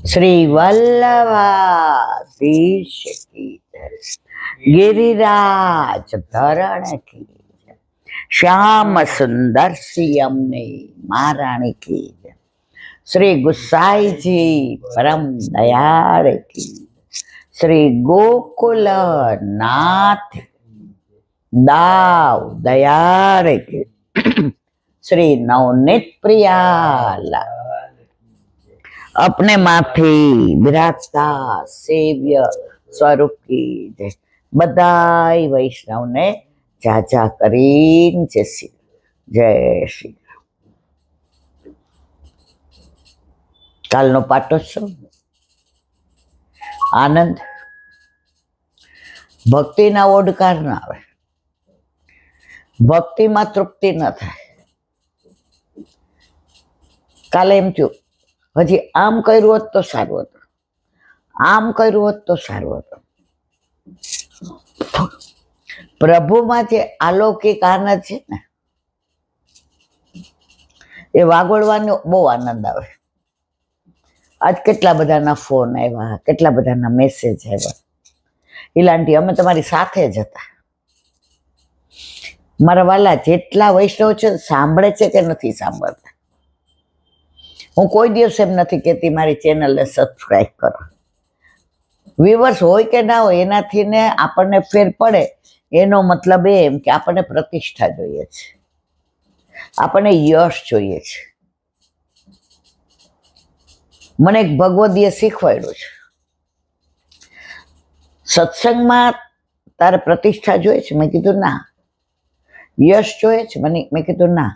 શ્રી વલ્લભાધીશ કી જય. ગિરિરાજ ધરણ કી જય. શ્યામ સુંદર સિયમને મહારાણી કી જય. શ્રી ગુસાઈજી પરમ દયાળ કી જય. શ્રી ગોકુલ નાથ દાવ દયાળ કી જય. શ્રી નવનીત પ્રિયાલા अपने माथी विराजता सेव्य स्वरूप की जय. बधाई वैष्णव ने जाजा करीन जय श्री कालनो पाटोत्सव आनंद भक्ति ना ओडकार ना आवे, भक्ति में तृप्ति न थाय. काले एम थयुं हजी आम कर्युं होत तो सारुं हतुं, आम कर्युं होत तो सारुं हतुं. प्रभुमां जे अलौकिक आनंद छे ने ए वागोळवानो बहु आनंद आवे. आज केटला बधाना फोन आव्या, केटला बधाना मेसेज आव्या. इलांटी अमे तमारी साथे ज हता. मारा वाला जेटला वैष्णव छे सांभळे छे के नथी सांभळता. हूँ कोई दिवस एम नहीं कहती मारी चेनल ने सब्सक्राइब करो. व्यूवर्स होय के ना होय एनाथी ने आपने फेर पड़े एनो मतलब एम के आपने प्रतिष्ठा जोईए छे, आपने यश जोईए छे. मने एक भगवदीए शीखवाड्युं छे सत्संग में तारे प्रतिष्ठा जोईए छे. मैं कीधुं ना. यश जोईए छे मैं कीधुं ना.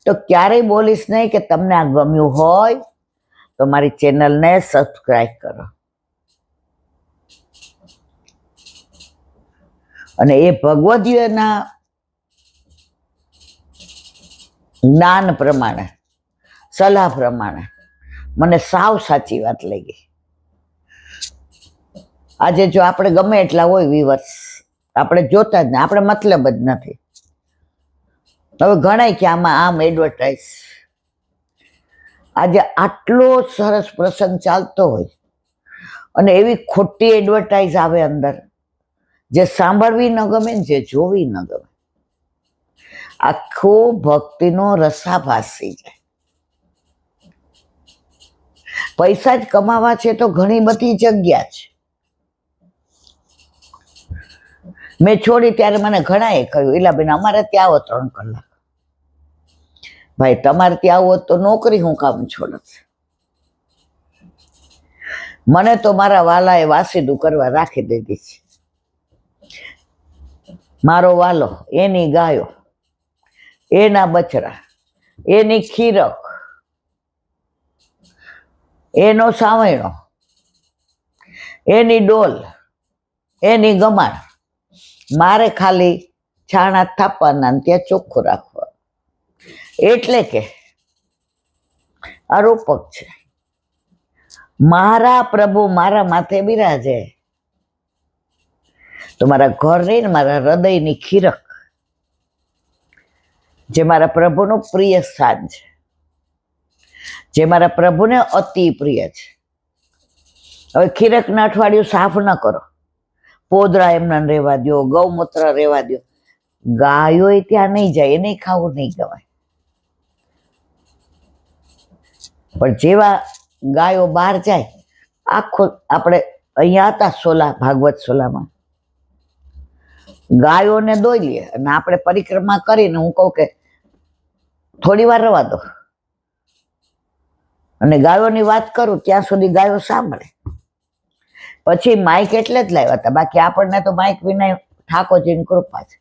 तो क्यारे बोलीश नहीं कि तमने आ गम्युं होय तो मारी चेनल ने सब्सक्राइब करो. अने ए भगवदीयना ज्ञान प्रमाणे सलाह प्रमाणे मने साव साची वात लागी. आजे जो आपणे गमे एटला होय व्यूअर्स आपणे जोता ज ने आपणे मतलब ज नथी. હવે ગણાય કે આમાં આમ એડવર્ટાઇઝ. આજે આટલો સરસ પ્રસંગ ચાલતો હોય અને એવી ખોટી એડવર્ટાઇઝ આવે અંદર જે સાંભળવી ન ગમે ને જે જોવી ન ગમે. આખો ભક્તિનો રસાભાસી જાય. પૈસા જ કમાવા છે તો ઘણી બધી જગ્યા છે. મેં છોડી ત્યારે મને ઘણાએ કહ્યું ઈલાબેન અમારે ત્યાં આવો 3 કલાક. ભાઈ તમારે ત્યાં આવો તો નોકરી હું કામ છોડો. મને તો મારા વાલાએ વાસીદું કરવા રાખી દીધી છે. મારો વાલો, એની ગાયો, એના બછડા, એની ખીરક, એનો સાવયણો, એની ડોલ, એની ગમાણ. મારે ખાલી છાણા થાપવાના ત્યાં ચોખ્ખું રાખવા. એટલે કે આરોપક છે. મારા પ્રભુ મારા માથે બિરાજે તો મારા ઘરની ને મારા હૃદયની ખીરક જે મારા પ્રભુનું પ્રિય સ્થાન છે, જે મારા પ્રભુને અતિ પ્રિય છે. હવે ખીરકના અઠવાડિયું સાફ ન કરો, પોદરા એમને રહેવા દો, ગૌમૂત્ર રહેવા દો. ગાયો ત્યાં નહીં જાય, એને ખાવું નહીં ગમે. પણ જેવા ગાયો બહાર જાય, આખો આપણે અહીંયા હતા સોલા, ભાગવત સોલામાં ગાયોને દોઈ લે અને આપણે પરિક્રમા કરીને હું કહું કે થોડી વાર રવા દો અને ગાયોની વાત કરું ત્યાં સુધી ગાયો સાંભળે. પછી માઇક એટલે જ લાવ્યા હતા, બાકી આપણને તો માઇક વિના ઠાકોરજીની કૃપા છે.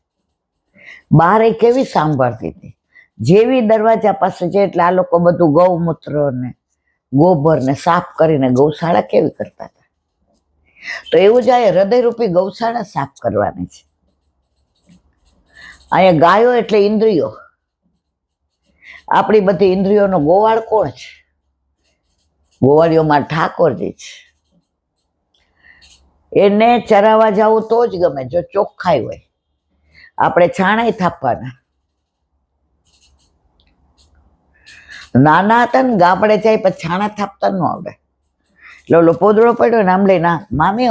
બહાર કેવી સાંભળતી હતી. જેવી દરવાજા પાસે છે એટલે આ લોકો બધું ગૌમૂત્ર ને ગોબર ને સાફ કરીને ગૌશાળા કેવી કરતા હતા. તો એવું જ આ હૃદયરૂપી ગૌશાળા સાફ કરવાની છે. અહીંયા ગાયો એટલે ઇન્દ્રિયો. આપણી બધી ઇન્દ્રિયોનો ગોવાળ કોણ છે? ગોવાળીઓમાં ઠાકોરજી છે. એને ચરાવવા જવું તો જ ગમે જો ચોખ્ખાઈ હોય. આપણે છાણાય થાપવાના. નાના હતા ને ગામડે જાય પછી છાણા થાપતા ન આવડે. લોલો પોદળો પડ્યો ને આમ લઈ ના મામી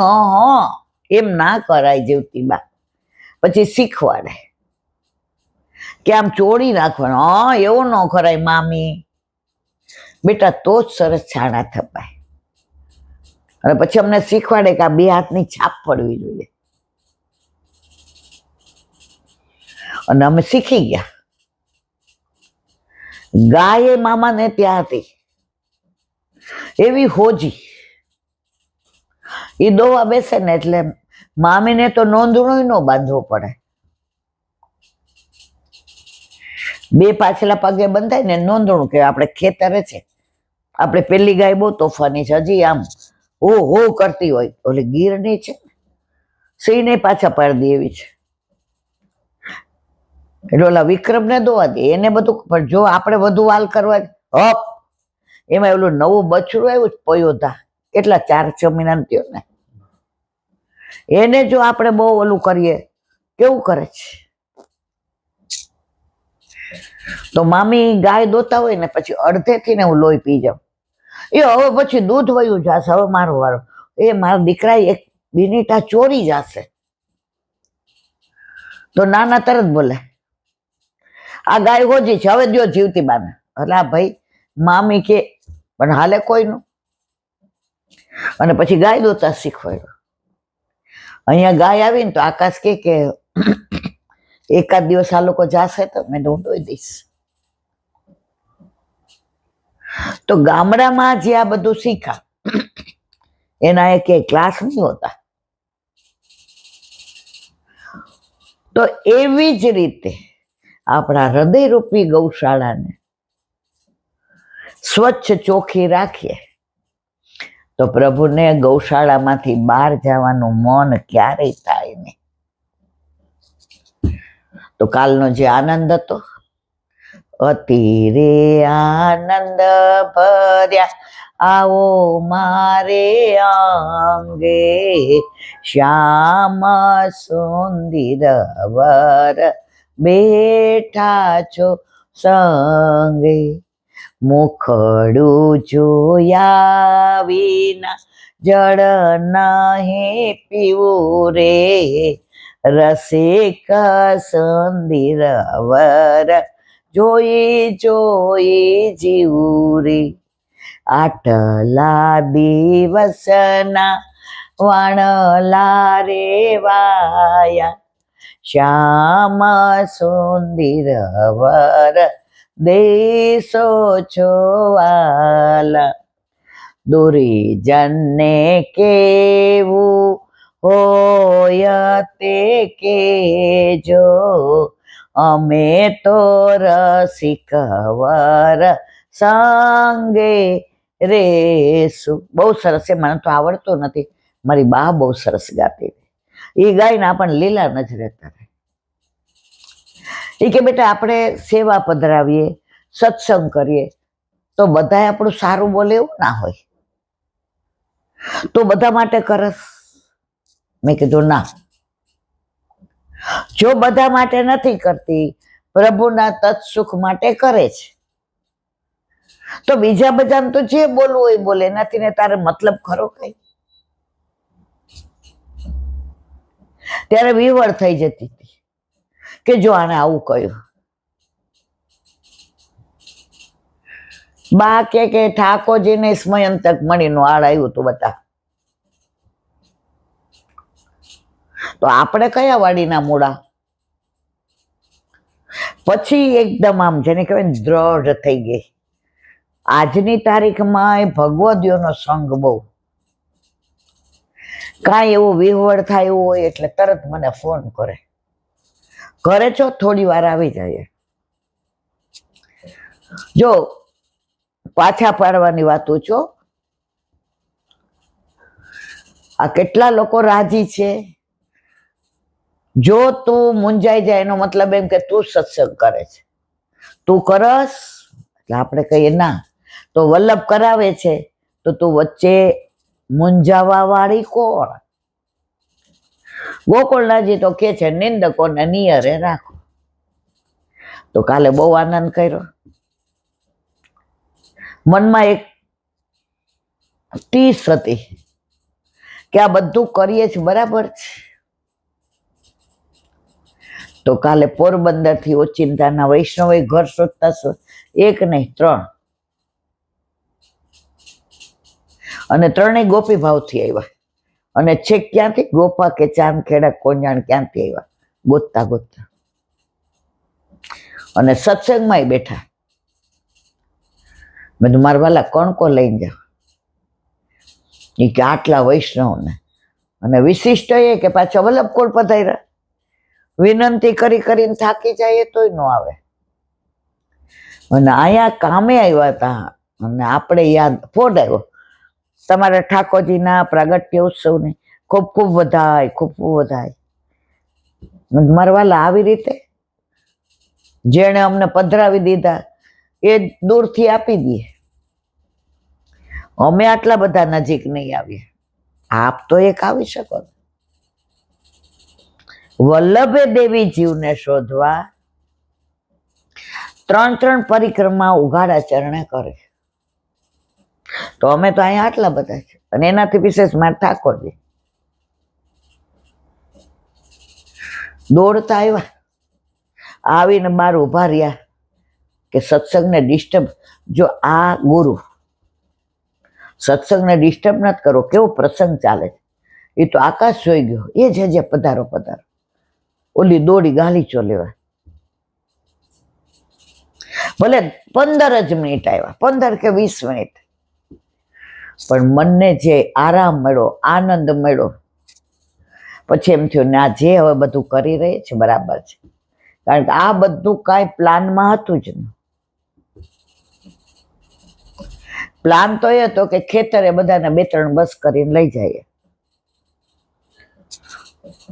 એમ ના કરાય જીવતી બા. પછી શીખવાડે કે આમ ચોળી નાખવાનું, એવું ન કરાય મામી બેટા, તો જ સરસ છાણા થપાય. અને પછી અમને શીખવાડે કે આ બે હાથની છાપ પડવી જોઈએ, અને અમે શીખી ગયા. ગાય મામાને ત્યાં હતી એવી હોજી, એ દોવા બેસે ને એટલે મામીને તો નોંધણું ન બાંધવો પડે, બે પાછલા પગે બંધાય ને નોંધણું કે આપણે ખેતરે છે. આપણે પેલી ગાય બહુ તોફાની છે, હજી આમ હો કરતી હોય, ઓલી ગીરની છે સિંહને પાછા પાડી દે એવી છે. એટલે ઓલા વિક્રમ ને દોવા દે એને બધું, પણ જો આપણે વધુ વાલ કરવા હપ, એમાં ઓલું નવું બછડું આવ્યું પયોધા, કેટલા 4-6 મહિના થયો ને, એને જો આપણે બહુ ઓલું કરીએ, કેવું કરે છે. તો મામી ગાય દોતા હોય ને પછી અડધેથી ને હું લોહી પી જાઉં, એ હવે પછી દૂધ વયું જશે, હવે મારો વારો, એ મારા દીકરા એક બિનીટા ચોરી જશે. તો નાના તરત બોલે આ ગાય હોજી છે, હવે દો જીવતી બાને. એટલે આ ભાઈ મામી કે પણ હાલે કોઈનું. અને પછી ગાય દોતા શીખવાડ્યું. અહીંયા ગાય આવીને તો આકાશ કે એકાદ દિવસ આ લોકો જાશે તો મેં દોઈ દઈશ. તો ગામડામાં જે આ બધું શીખા એના એક ક્લાસ નહીં હોતા. તો એવી જ રીતે આપણા હૃદયરૂપી ગૌશાળાને સ્વચ્છ ચોખ્ખી રાખીએ તો પ્રભુને ગૌશાળામાંથી બહાર જવાનું મન ક્યારેય થાય નહીં. તો કાલનો જે આનંદ હતો, અતિ રે આનંદ ભર્યા આવો મારે અંગે, શ્યામ સુંદર વર બેઠા છો સંગે, મુખડું જોયા વિના જળ નહીં પીવું રે, રસિક સુંદર વર જોઈ જોઈ જીવું રે. આટલા દિવસના વાણલા રે વાયા, શ્યામ સુંદર વર દેશો છો વાલા. દુર્જનને કેવું હોય તે કેજો, અમે તો રસિક વર સંગે રેશું. બહુ સરસ છે, મને તો આવડતું નથી, મારી બા બહુ સરસ ગાતી હતી. એ ગાયને આપણને લીલા નજરે કરે. એ કે બેટા આપણે સેવા પધરાવીએ, સત્સંગ કરીએ તો બધા આપણું સારું બોલે એવું ના હોય, તો બધા માટે કરસ. મેં કીધું ના, જો બધા માટે નથી કરતી, પ્રભુના તત્સુખ માટે કરે છે, તો બીજા બધાને તો જે બોલવું હોય બોલે, નથી ને તારે મતલબ ખરો કઈ. ત્યારે વિવળ થઈ જતી હતી કે જો આને આવું કહ્યું. બા કે ઠાકોરજીને સ્મયંતક મણીનું આડ આવ્યું હતું બતા. તો આપણે કયા વાડીના મૂળા? પછી એકદમ આમ જેને કહેવાય ને દ્રઢ થઈ ગઈ. આજની તારીખમાં ભગવદીઓનો સંગ બહુ, કાંઈ એવું વિહવળ થાય એવું હોય એટલે તરત મને ફોન કરે, ઘરે છો થોડી વાર આવી જાય. જો પાછા પાડવાની વાતો છો, આ કેટલા લોકો રાજી છે. જો તું મૂંઝાઈ જાય એનો મતલબ એમ કે તું સત્સંગ કરે છે, તું કરસ એટલે આપણે કહીએ ના, તો વલ્લભ કરાવે છે તો તું વચ્ચે મૂંઝાવા વાળી કોણ? ગોકુળનાજી તો કે છે નિંદકોને નિયરે રાખો. તો કાલે બહુ આનંદ કર્યો. મનમાં એક ટીસ હતી કે આ બધું કરીએ છીએ બરાબર છે. તો કાલે પોરબંદર થી ઓચિંતાના વૈષ્ણવે ઘર શોધતા એક નહીં 3, અને 3 ગોપી ભાવથી આવ્યા. અને છેક ક્યાંથી ગોપા કે ચાંદખેડા કોંજાણ ક્યાંથી આવ્યા ગોતતા ગોતતા. અને સત્સંગમાં બેઠા. બધું મારા વાલા કોણ લઈને જાઓ એ કે આટલા વૈષ્ણવને. અને વિશિષ્ટ એ કે પાછા વલ્લભકોટ પધાર્યા. વિનંતી કરીને થાકી જાય તોય ન આવે. અને અહીંયા કામે આવ્યા હતા. અને આપણે યાદ ફોડ આવ્યો તમારા ઠાકોરજીના પ્રાગટ્ય ઉત્સવને ખૂબ ખૂબ વધાય, ખૂબ ખૂબ વધાય. મારા વાલા આવી રીતે જેણે અમને પધરાવી દીધા એ દૂરથી આપી દઈએ. અમે આટલા બધા નજીક નહીં આવીએ. આપ તો એક આવી શકો. વલ્લભે દેવી જીવને શોધવા 3 પરિક્રમા ઉઘાડા ચરણે કરે. તો અમે તો અહીંયા આટલા બધા છે. અને એનાથી વિશેષ મારા ઠાકોરજી દોડતા આવ્યા. આવીને બહાર ઉભા રહ્યા કે સત્સંગને ડિસ્ટર્બ. જો આ ગુરુ સત્સંગને ડિસ્ટર્બ નથી કરો, કેવો પ્રસંગ ચાલે છે. એ તો આકાશ જોઈ ગયો. એ જે પધારો પધારો. ઓલી દોડી ગાલીચો લેવા. ભલે 15 જ મિનિટ આવ્યા, 15 કે 20 મિનિટ, પણ મનને જે આરામ મળ્યો, આનંદ મળ્યો. પછી એમ થયું ના, જે હવે બધું કરી રહી છે બરાબર છે. કારણ કે આ બધું કાંઈ પ્લાનમાં હતું જ નહીં. પ્લાન તો એ હતો કે ખેતરે બધાને 2-3 બસ કરીને લઈ જાય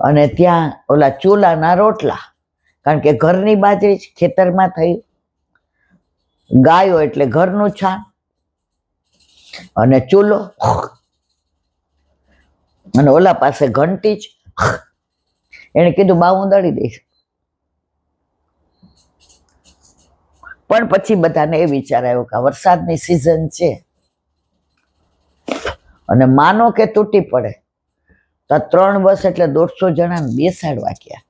અને ત્યાં ઓલા ચૂલાના રોટલા. કારણ કે ઘરની બાજરી ખેતરમાં થઈ, ગાયો એટલે ઘરનું છાણ, અને ચૂલો, અને ઓલા પાસે ઘંટી જ. એને કીધું બા હું દળી દઈશ. પણ પછી બધાને એ વિચાર આવ્યો કે વરસાદની સિઝન છે અને માનો કે તૂટી પડે તો 3 બસ એટલે 150 જણાને બેસાડવા ક્યાં.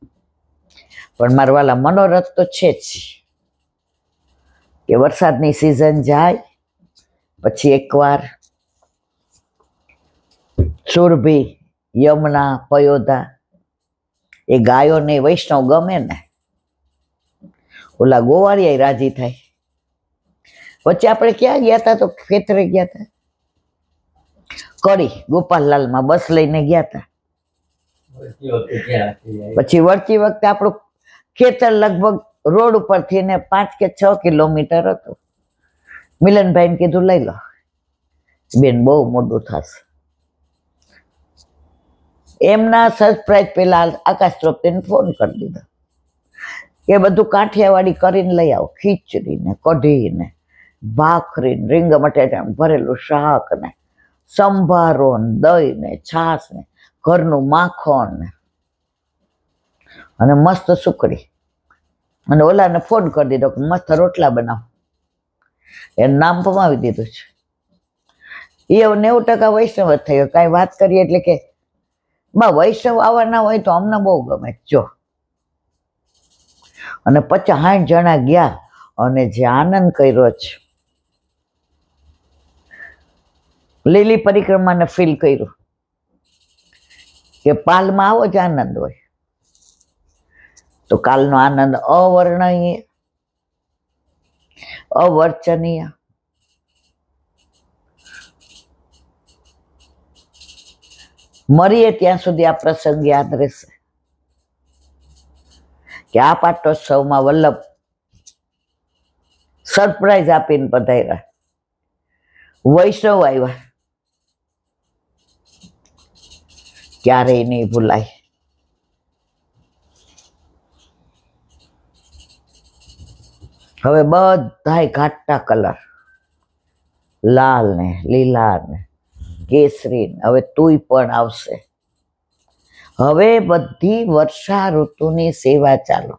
પણ મારા વાલા મનોરથ તો છે જ કે વરસાદની સિઝન જાય પછી એકવાર સુરભી, યમુના, પયોધા એ ગાયોને વૈષ્ણવ ગમે ને, ઓલા ગોવાળિયા રાજી થાય. વચ્ચે આપણે ક્યાં ગયા હતા? તો ખેતરે ગયા હતા. કડી ગોપાલલાલમાં બસ લઈને ગયા હતા. પછી વળતી વખતે આપણું ખેતર લગભગ રોડ ઉપરથી ને 5 કે 6 કિલોમીટર હતું. મિલનભાઈને કીધું લઈ લો બેન, બહુ મોડું થશે. એમના સરપ્રાઈઝ પેલા આકાશ ત્રોપતીને ફોન કરી દીધો કે બધું કાઠિયાવાડી કરીને લઈ આવો. ખીચડી ને કઢી ને ભાખરી ને રીંગણ બટાટા ભરેલું શાક ને સંભારો ને દહીં ને છાશ ને ઘરનું માખણ ને અને મસ્ત સુકડી. અને ઓલાને ફોન કરી દીધો કે મસ્ત રોટલા બનાવો. એનું નામ પમાવી દીધું છે. એ 90% વૈષ્ણવ જ થયો. કાંઈ વાત કરીએ એટલે કે બા વૈષ્ણવ આવવાના હોય તો અમને બહુ ગમે. જો અને 50-60 જણા ગયા અને જે આનંદ કર્યો છે, લીલી પરિક્રમાને ફીલ કર્યું કે પાલમાં આવો જ આનંદ હોય. તો કાલનો આનંદ અવર્ણનીય, અવર્ચનીય. મરીએ ત્યાં સુધી આ પ્રસંગ યાદ રહેશે કે આ પાટોત્સવમાં વલ્લભ સરપ્રાઈઝ આપીને પધાર્યા. વૈષ્ણવ આવ્યા, ક્યારેય નહીં ભૂલાય. હવે બધાય ઘાટા કલર, લાલ ને લીલા ને કેસરી ને, હવે તુંય પણ આવશે. હવે બધી વર્ષા ઋતુની સેવા ચાલુ.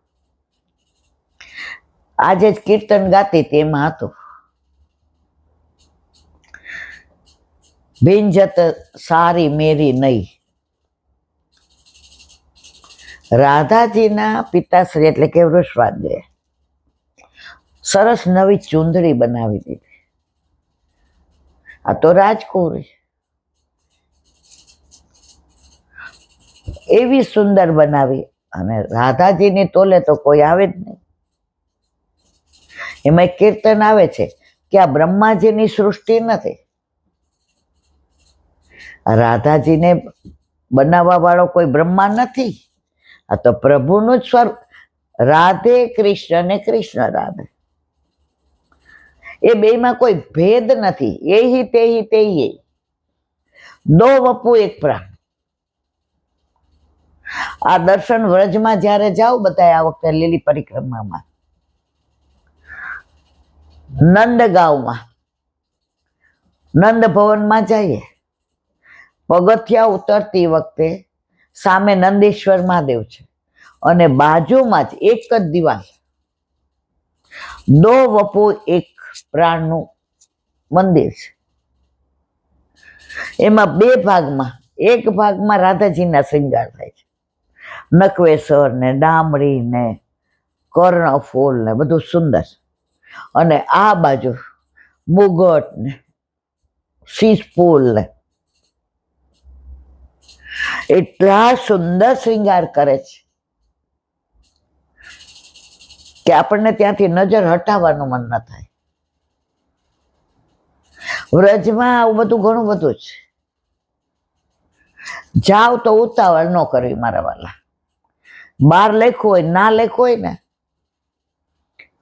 આજે જ કીર્તન ગાતી તેમાં હતું ભીંજત સારી મેરી નહીં. રાધાજીના પિતાશ્રી એટલે કે વૃષભાદ્રે સરસ નવી ચૂંદડી બનાવી દીધી. આ તો રાજકુંવરી એવી સુંદર બનાવી, અને રાધાજીની તોલે તો કોઈ આવે જ નહીં. એમાં એક કીર્તન આવે છે કે આ બ્રહ્માજીની સૃષ્ટિ નથી, રાધાજીને બનાવવા વાળો કોઈ બ્રહ્મા નથી, આ તો પ્રભુનું જ સ્વરૂપ. રાધે કૃષ્ણ ને કૃષ્ણ રાધે, એ બેમાં કોઈ ભેદ નથી. એહી તેહી તેહી, દો વપુ એક પ્રાણ. આ દર્શન વ્રજમાં જ્યારે જાઓ બધા, આ વખતે લીલી પરિક્રમામાં નંદગાંવમાં નંદ ભવનમાં જઈએ, પગથિયા ઉતરતી વખતે સામે નંદીશ્વર મહાદેવ છે, અને બાજુમાં જ એક જ દિવાલ, દો વપુ એક પ્રાણનું મંદિર છે. એમાં બે ભાગમાં, એક ભાગમાં રાધાજીના શ્રૃંગાર થાય છે, નકવેસર ને ડામડી ને કર્ણફૂલ ને બધું સુંદર, અને આ બાજુ મુગટ ને શીશફૂલ ને એટલા સુંદર શ્રૃંગાર કરે છે કે આપણને ત્યાંથી નજર હટાવવાનું મન ન થાય. વ્રજમાં આવું બધું ઘણું બધું છે. જાવ તો ઉતાવળ ન કરવી મારા વાલા. બહાર લખ્યું હોય, ના લખ્યું હોય ને,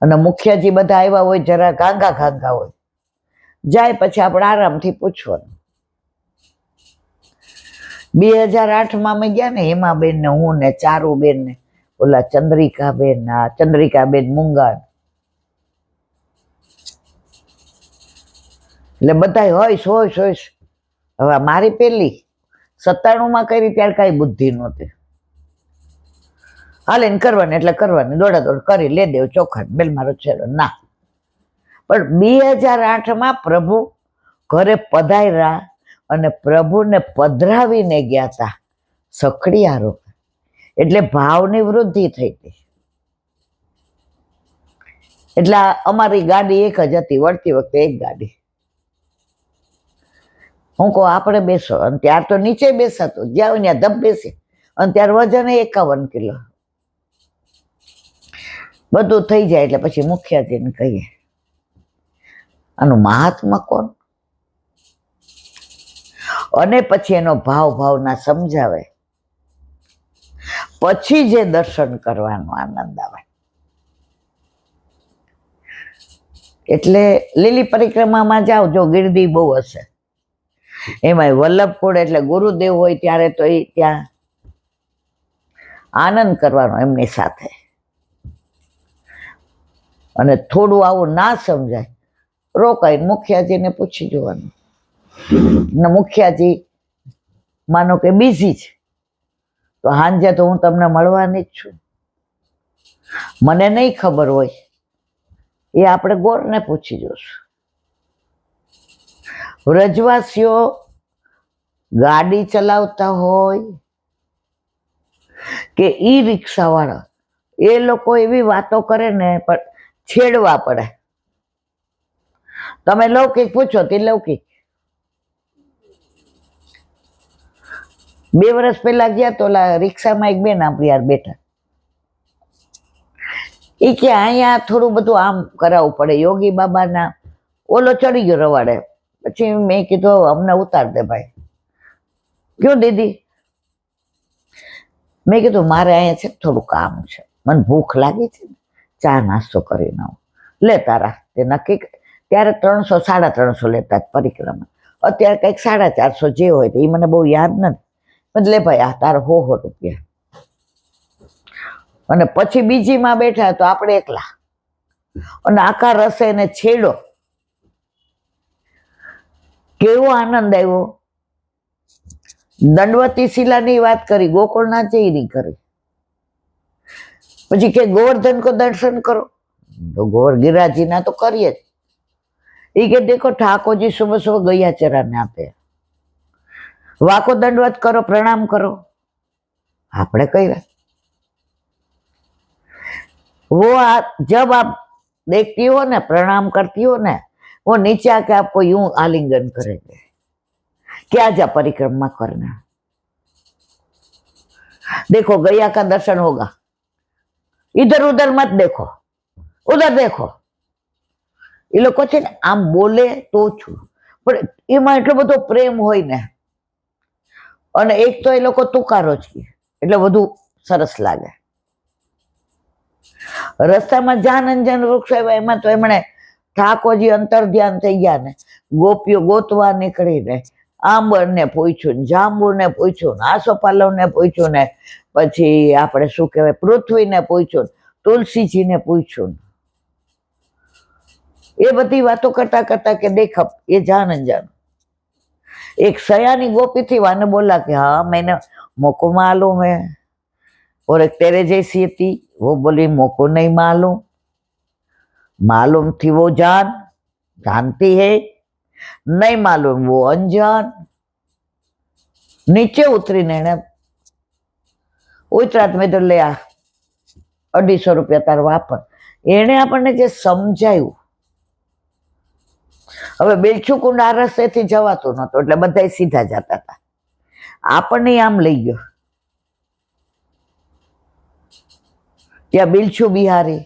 અને મુખિયાજી બધા આવ્યા હોય, જરા ગાંગા ગાંગા હોય, જાય પછી આપણે આરામથી પૂછવાનું. 2008માં અમે ગયા ને, હેમાબેન ને હું ને ચારુબેન ને ઓલા ચંદ્રિકાબેન, ચંદ્રિકાબેન મુંગા, એટલે બધા હોઈશ હોઈશ હોઈશ. હવે મારી પેલી 97માં કરી ત્યારે કઈ બુદ્ધિ નહોતી. હાલે ને કરવાની એટલે કરવાની, દોડા દોડ કરી લે દેવ ચોખા બેલ મારો છેડો ના. પણ 2008માં પ્રભુ ઘરે પધાર્યા, અને પ્રભુને પધરાવીને ગયા હતા સખડિયારો, એટલે ભાવની વૃદ્ધિ થઈ હતી. એટલે અમારી ગાડી એક જ હતી, વળતી વખતે એક ગાડી. હું કહું આપણે બેસો, અને ત્યાર તો નીચે બેસાતું, જ્યાં ત્યાં ધબ બેસે, અને ત્યાર વજન 51 કિલો. બધું થઈ જાય એટલે પછી મુખિયાજીને કહીએ આનું મહાત્મા કોણ, અને પછી એનો ભાવ ભાવના સમજાવે, પછી જે દર્શન કરવાનો આનંદ આવે. એટલે લીલી પરિક્રમામાં જાઓ, જો ગીરદી બહુ હશે, એમાંય વલ્લભકુળ એટલે ગુરુદેવ હોય ત્યારે તો એ ત્યાં આનંદ કરવાનો એમની સાથે. અને થોડું આવું ના સમજાય, રોકાઈને મુખિયાજીને પૂછી જોવાનું. ને મુખિયાજી માનો કે બિઝી છે, તો હાંજે તો હું તમને મળવાની જ છું, મને નહીં ખબર હોય, એ આપણે ગોરને પૂછી જોશું. વ્રજવાસીઓ ગાડી ચલાવતા હોય કે ઈ રિક્ષાવાળા, એ લોકો એવી વાતો કરે ને, પણ છેડવા પડે. તમે લૌકિક પૂછો તે લૌકિક. 2 વર્ષ પહેલા ગયા તો રિક્ષામાં એક બેન આપણી યાર બેઠા, એ કે અહીંયા થોડું બધું આમ કરાવવું પડે, યોગી બાબાના ઓલો ચડી ગયો રવાડે. પછી મેં કીધું અમને ઉતાર દે ભાઈ. ક્યું દીદી? મેં કીધું મારે અહીંયા છે થોડું કામ છે, મને ભૂખ લાગી છે, ચા નાસ્તો કરીને આવું. લે તારા, તે નક્કી. ત્યારે 300 350 લેતા પરિક્રમા, અત્યારે કંઈક 450 જે હોય, એ મને બહુ યાદ નથી. એટલે ભાઈ આ તારા 100 રૂપિયા. અને પછી બીજીમાં બેઠા તો આપણે એકલા, અને આખા રસે ને છેડો. કેવો આનંદ આવ્યો. દંડવતી શિલાની વાત કરી, ગોકુળનાથ જઈની કરી. પછી કે ગોવર્ધન કો દર્શન કરો, તો ગોર गिरिराज ना तो करिए। ये के देखो ठाकुर जी सुबह सुबह गैया चराने आते हैं, वाको दंडवत करो, प्रणाम करो, आपने कही। जब आप देखती हो ना, प्रणाम करती हो ना, वो नीचे आके आपको यूं आलिंगन करेंगे, क्या जा परिक्रमा करना। देखो गैया का दर्शन होगा, इधर उधर मत देखो, उधर देखो। એ લોકો છે ને આમ બોલે તો છું, પણ એમાં એટલો બધો પ્રેમ હોય ને, અને એક તો એ લોકો તુકારો જ કે એટલે વધુ સરસ લાગે. રસ્તામાં જાન અંજાન વૃક્ષ આવ્યા, એમાં તો એમણે ઠાકોરજી અંતર ધ્યાન થઈ ગયા ને, ગોપીઓ ગોતવા નીકળીને આંબર ને પૂછ્યું ને, જાંબુ ને પૂછ્યું ને, આસોપાલવ ને પૂછ્યું ને, પછી આપણે શું કહેવાય પૃથ્વીને પૂછ્યું, તુલસીજીને પૂછ્યું. એ બધી વાતો કરતા કરતા કે દેખ એ जान अनजान. एक सयानी गोपी थी, वाने बोला कि हाँ मैंने मोको मालूम है, और एक तेरे जैसी थी, वो बोली मोको नहीं मालूम. मालूम थी वो जान, जानती है, नहीं मालूम वो अनजान. नीचे उतरी ने उतरात में तो ले आ 250 રૂપિયા તાર વાપર. એને આપણને જે સમજાયું. હવે બેલછુકુંડ આ રસ્તેથી જવાતું નતું, એટલે બધા સીધા જતા હતા. આપણને આમ લઈ ગયો. ત્યાં બિલછુ બિહારી,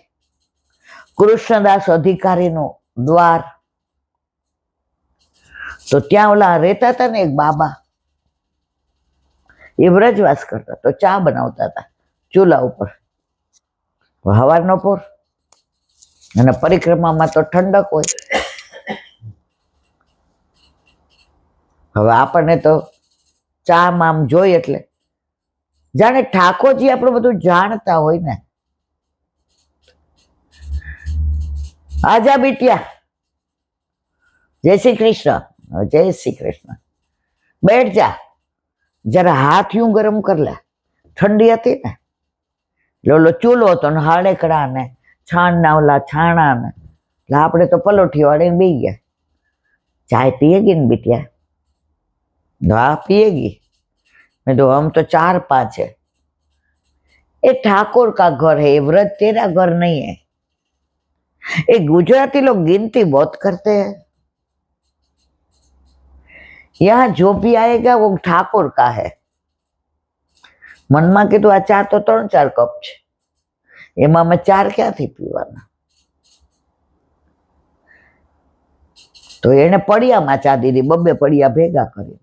કૃષ્ણદાસ અધિકારીનું દ્વાર. તો ત્યાં ઓલા રહેતા હતા ને એક બાબા, એ વ્રજવાસ કરતા, તો ચા બનાવતા હતા ચૂલા ઉપર. હવારનો પોર અને પરિક્રમામાં તો ઠંડક હોય. હવે આપણને તો ચા આમ જોઈ એટલે જાણે ઠાકોરજી આપણું બધું જાણતા હોય ને. આજા બીટિયા, જય શ્રી કૃષ્ણ. જય શ્રી કૃષ્ણ. બેઠ જા, જરા હાથ यूं ગરમ કર લે. ઠંડી હતી ને, ઓલો ચૂલો હતો ને, હાડેકડા ને છાણ ના ઓલા છાણા ને, એટલે આપણે તો પલોઠી વાળીને બેસી ગયા. ચાય पिएगी ને बिटिया? हाँ पिएगी. मैं तो हम तो 4-5 है. ये ठाकुर का घर है, ये व्रत तेरा घर नहीं है. ये गुजराती लोग गिनती बहुत करते हैं. यहाँ जो भी आएगा वो ठाकुर का है. મનમાં કીધું આ ચા તો 3-4 કપ છે, એમાં અમે 4 ક્યાંથી પીવાના? તો એને પડિયામાં ચા દીધી, 2 પડિયા ભેગા કરી.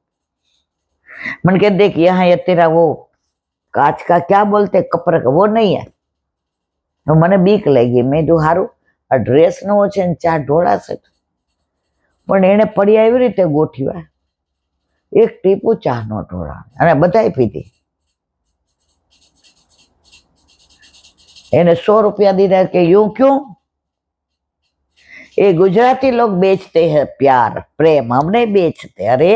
मन के देख यहाँ ये तेरा वो कांच का क्या बोलते कपर का वो नहीं है. तो मैंने बीक लगी. मैं जो हारू आ ड्रेस नो छे ने चा ढोळाशे, पण एने पड़ी एवी रीते गोठव्या, एक टीपू चा नो ढोळा अने बधाए पीधी. एने 100 रुपया दीधा कि यूं क्यों? ये गुजराती लोग बेचते हैं प्यार प्रेम, हम नहीं बेचते. अरे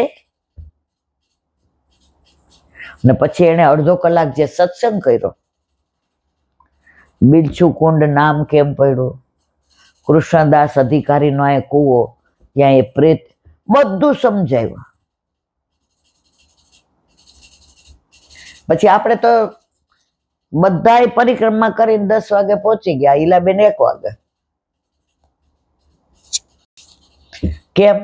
ने પછી એને અડધો કલાક જે સત્સંગ કર્યો. બિલછુ કુંડ નામ કેમ પડ્યું, કૃષ્ણદાસ અધિકારીનો આ કૂવો, ત્યાં એ પ્રેત, બધું સમજાવ્યું. પછી આપણે તો બધાય પરિક્રમા કરીને 10 વાગે પહોંચી ગયા, ઈલાબેન 1 વાગે. કેમ?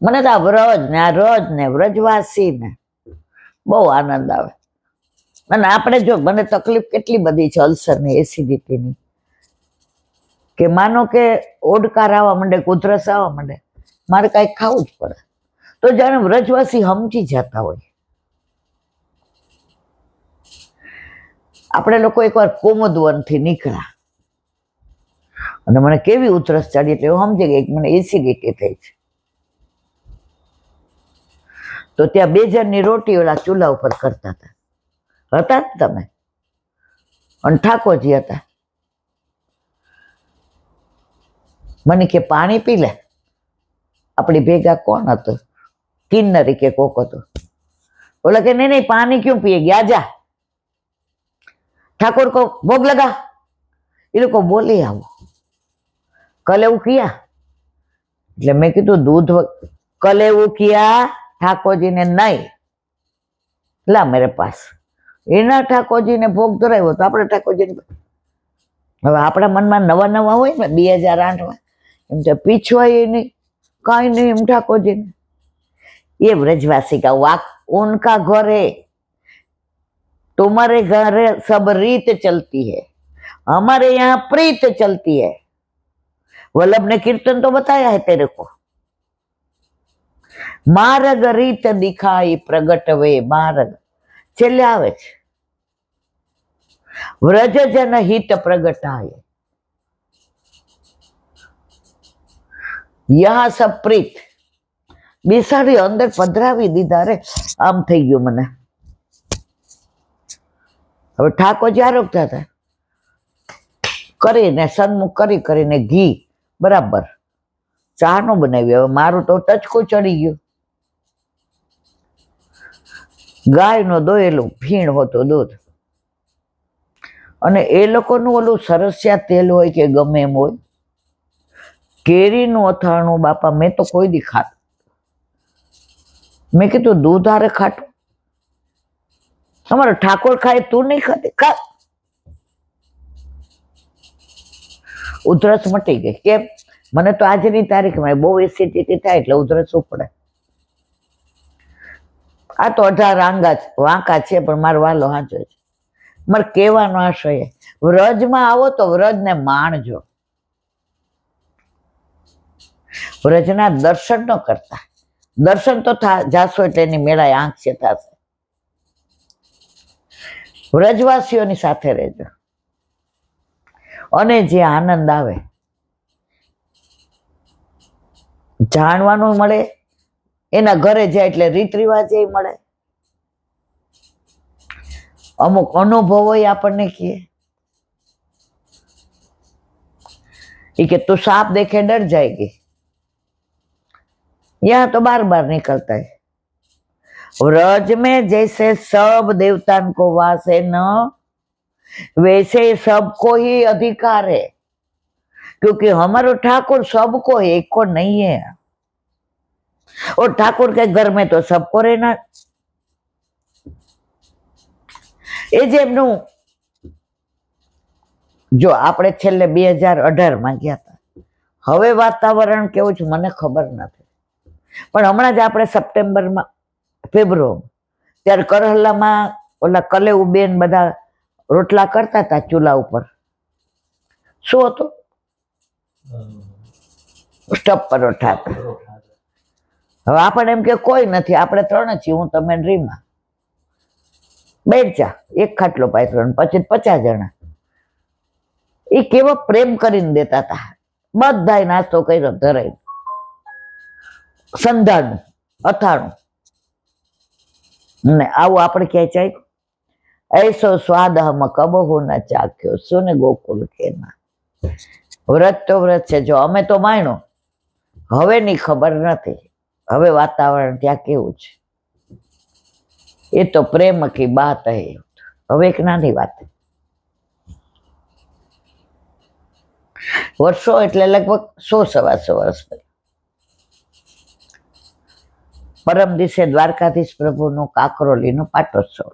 મને તો આ વ્રજ ને આ રજ ને વ્રજવાસી ને બહુ આનંદ આવે. અને આપણે જો મને તકલીફ કેટલી બધી છે અલ્સરની, એસિડિટીની, કે માનો કે ઓડકાર આવવા માંડે, ઉધરસ આવવા માંડે, મારે કાંઈક ખાવું જ પડે. તો જાણે વ્રજવાસી સમજી જતા હોય. આપણે લોકો એકવાર કોમોદવનથી નીકળ્યા અને મને કેવી ઉધરસ ચડી, એટલે હું સમજી ગઈ કે મને એસિડિટી થઈ છે. તો ત્યાં 2 જણની રોટી ઓલા ચૂલા ઉપર કરતા હતા ને તમે, અને ઠાકોરજી હતા. મને કે પાણી પી લે. આપણી ભેગા કોણ હતું? કિન્નરી કે કોક હતું. બોલા કે નહીં પાણી ક્यों पिएगी, आजा ठाकुर को भोग लगा. ये लोग बोले आओ कल એવું किया. એટલે મેં કીધું દૂધ કલ એવું किया ठाकुर जी ने नहीं ला मेरे पास एना ठाकुर जी ने भोग धराव्यो तो આપણે ઠાકોરજી હવે આપણા મનમાં નવા નવા હોય ને 2008 એમ તો પીછવાય નહીં કાંઈ નહીં એમ ઠાકોરજીને ये ब्रजवासी का वाक उनका घर है तुम्हारे घर सब रीत चलती है हमारे यहाँ प्रीत चलती है वल्लभ ने कीर्तन तो बताया है तेरे को मार्ग रीत दिखाई प्रगट वे मार्ग छेल्ले आवे छे व्रज जन हित प्रगटाए यहाँ सब प्रीत बेसाड़ी अंदर पधरावी दीधा रे आम थई गयो मने હવે ઠાકોરજી આરોગતા હતા કરીને સન્મુખ કરીને ઘી બરાબર ચા નો બનાવ્યો હવે મારું તો ટચકો ચડી ગયો ગાયનો દોયેલું ભીણ હોતો દૂધ અને એ લોકોનું ઓલું સરસિયા તેલ હોય કે ગમે એમ હોય કેરીનું અથાણું બાપા મેં તો કોઈ દી ખાતું મેં કીધું દૂધ હારે ખાટું તમારો ઠાકોર ખાય તું નહીં ખાતી ખા ઉધરસ મટી ગઈ કેમ મને તો આજની તારીખમાં બહુ એસિડિટી થાય એટલે ઉધરસ ઉપડે આ તો 18 વાંકા છે પણ મારો વાલો હાચો છે મારે કહેવાનો આશય વ્રજમાં આવો તો વ્રજને માણજો વ્રજના દર્શન ન કરતા દર્શન તો જાશો એટલે એની મેળાએ આંખ છે થશે વ્રજવાસીઓની સાથે રહેજો અને જે આનંદ આવે જાણવાનું મળે એના ઘરે જાય એટલે રીત રિવાજ એ મળે અમુક અનુભવો આપણને કહે કે તું सांप देखे डर जाएगी यहाँ तो बार बार निकलता है व्रज में जैसे सब देवता को वास है न वैसे सबको ही अधिकार है क्योंकि हमारा ठाकुर सबको है एक को नहीं है और ठाकुर के घर में तो सबको रहना એ જે એમનું જો આપણે છેલ્લે 2018 ગયા હતા હવે વાતાવરણ કેવું છે મને ખબર નથી પણ હમણાં જ આપણે સપ્ટેમ્બરમાં ફેબ્રુઆરી ત્યારે કરહલામાં ઓલા કલેઉબેન બધા રોટલા કરતા હતા ચૂલા ઉપર શું હતું સ્ટફ પરોઠા હવે આપણે એમ કે કોઈ નથી આપણે 3 છીએ હું તમે રીમા બેઠા એક ખાટલો પાથરો પછી 50 જણા એ કેવો પ્રેમ કરીને દેતા હતા બધાય નાસ્તો કર્યો ધરાય સંધાનું અથાણું ને આવું આપણે ક્યાંય ચાખ્યું ऐसो स्वाद हम कबहू न चाख्यो सुन गोकुल के ना व्रत तो व्रत છે જો અમે તો માણ્યો હવે ની ખબર નથી હવે વાતાવરણ ત્યાં કેવું છે એ તો પ્રેમ કી બાત હે હવે એક નાની વાત વર્ષો એટલે લગભગ 100-125 વર્ષ પહેલા પરમ દિવસે દ્વારકાધીશ પ્રભુનો કાકરોલીનો પાટોત્સવ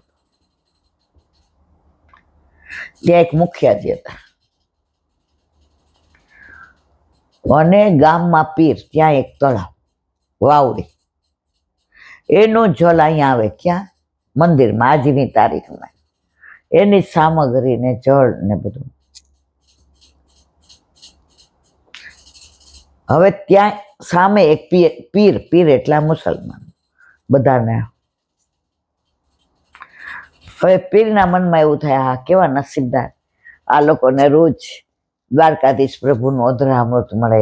ત્યાં એક મુખિયાજી હતા અને ગામમાં પીર ત્યાં એક તળાવ વાવડી એનું જલ અહીંયા આવે ક્યાં મંદિરમાં આજની તારીખમાં એની સામગ્રી ને જળ ને બધું હવે ત્યાં સામે એક પીર એટલા મુસલમાન બધાને હવે પીરના મનમાં એવું થાય હા કેવા નસીબદાર આ લોકોને રોજ દ્વારકાધીશ પ્રભુનું અધરામૃત મળે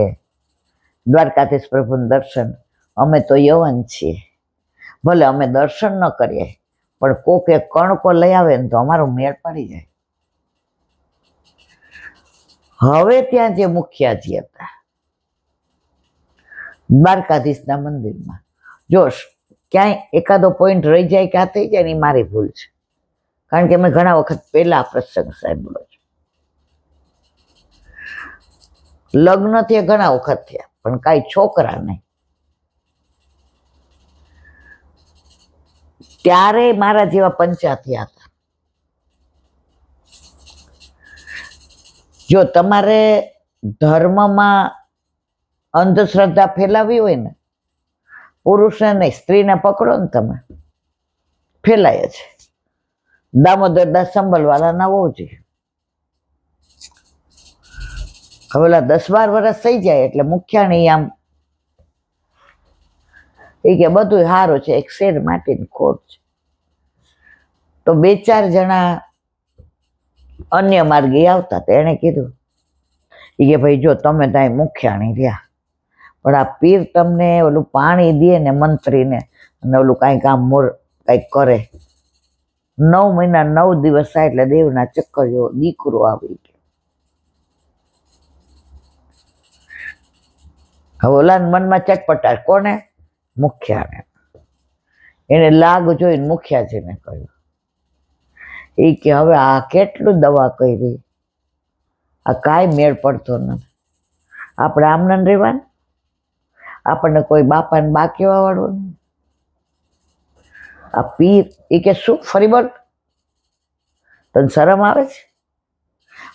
દ્વારકાધીશ પ્રભુનું દર્શન અમે તો યવન છીએ ભલે અમે દર્શન ન કરીએ પણ કોક એક કણકો લઈ આવે ને તો અમારો મેળ પડી જાય હવે ત્યાં જે મુખિયાજી હતા દ્વારકાધીશના મંદિરમાં જોશ ક્યાંય એકાદો પોઈન્ટ રહી જાય કે આ થઈ જાય ને મારી ભૂલ છે કારણ કે મેં ઘણા વખત પહેલા પ્રસંગ સાંભળ્યો છે લગ્ન થયા ઘણા વખત થયા પણ કાંઈ છોકરા નહીં ત્યારે મારા જેવા પંચા થયા હતા. જો તમારે ધર્મમાં અંધશ્રદ્ધા ફેલાવી હોય ને, પુરુષને નહીં સ્ત્રીને પકડો ને તમે, ફેલાય છે. દામોદર દાસ સંભલવાળા ના હોવું જોઈએ. હવે 10-12 વર્ષ થઈ જાય એટલે મુખ્યાણી આમ એ કે બધું સારું છે, એક શેર માટીની ખોટ છે. તો 2-4 જણા અન્ય માર્ગે આવતા તો એને કીધું કે ભાઈ જો તમે ત્યાં મુખ્યાણી રહ્યા, પણ આ પીર તમને ઓલું પાણી દે ને મંત્રીને અને ઓલું કાંઈક આમ કાંઈક કરે, 9 મહિના 9 દિવસ થાય એટલે દેવના ચક્કર જેવો દીકરો આવી ગયો. હવે ઓલાના મનમાં ચટપટાશ, કોને? મુખ્યાને. એને લાગ જોઈને મુખ્યાજીને કહ્યું એ કે હવે આ કેટલું દવા કરી, આ કાંઈ મેળ પડતો નથી. આપણે આમને રહેવાનું, આપણને કોઈ બાપાને બા કહેવા વાળો નહીં. આ પીર એ કે શું? ફરી બોલ, તને શરમ આવે છે?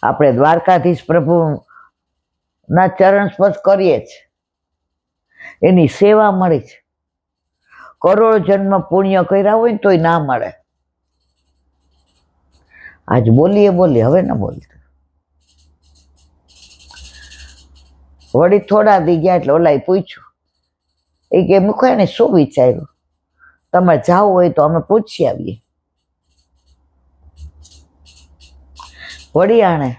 આપણે દ્વારકાધીશ પ્રભુના ચરણ સ્પર્શ કરીએ છીએ, એની સેવા મળી છે. કરોડ જન્મ પુણ્ય કર્યા હોય ને તોય ના મળે. આજ બોલીએ, હવે ના બોલતા. વળી થોડા દી ગયા એટલે ઓલાએ પૂછ્યું એ કે મુખાને શું વિચાર્યું, તમારે જાવું હોય તો અમે પૂછી આવીએ. વળી આણે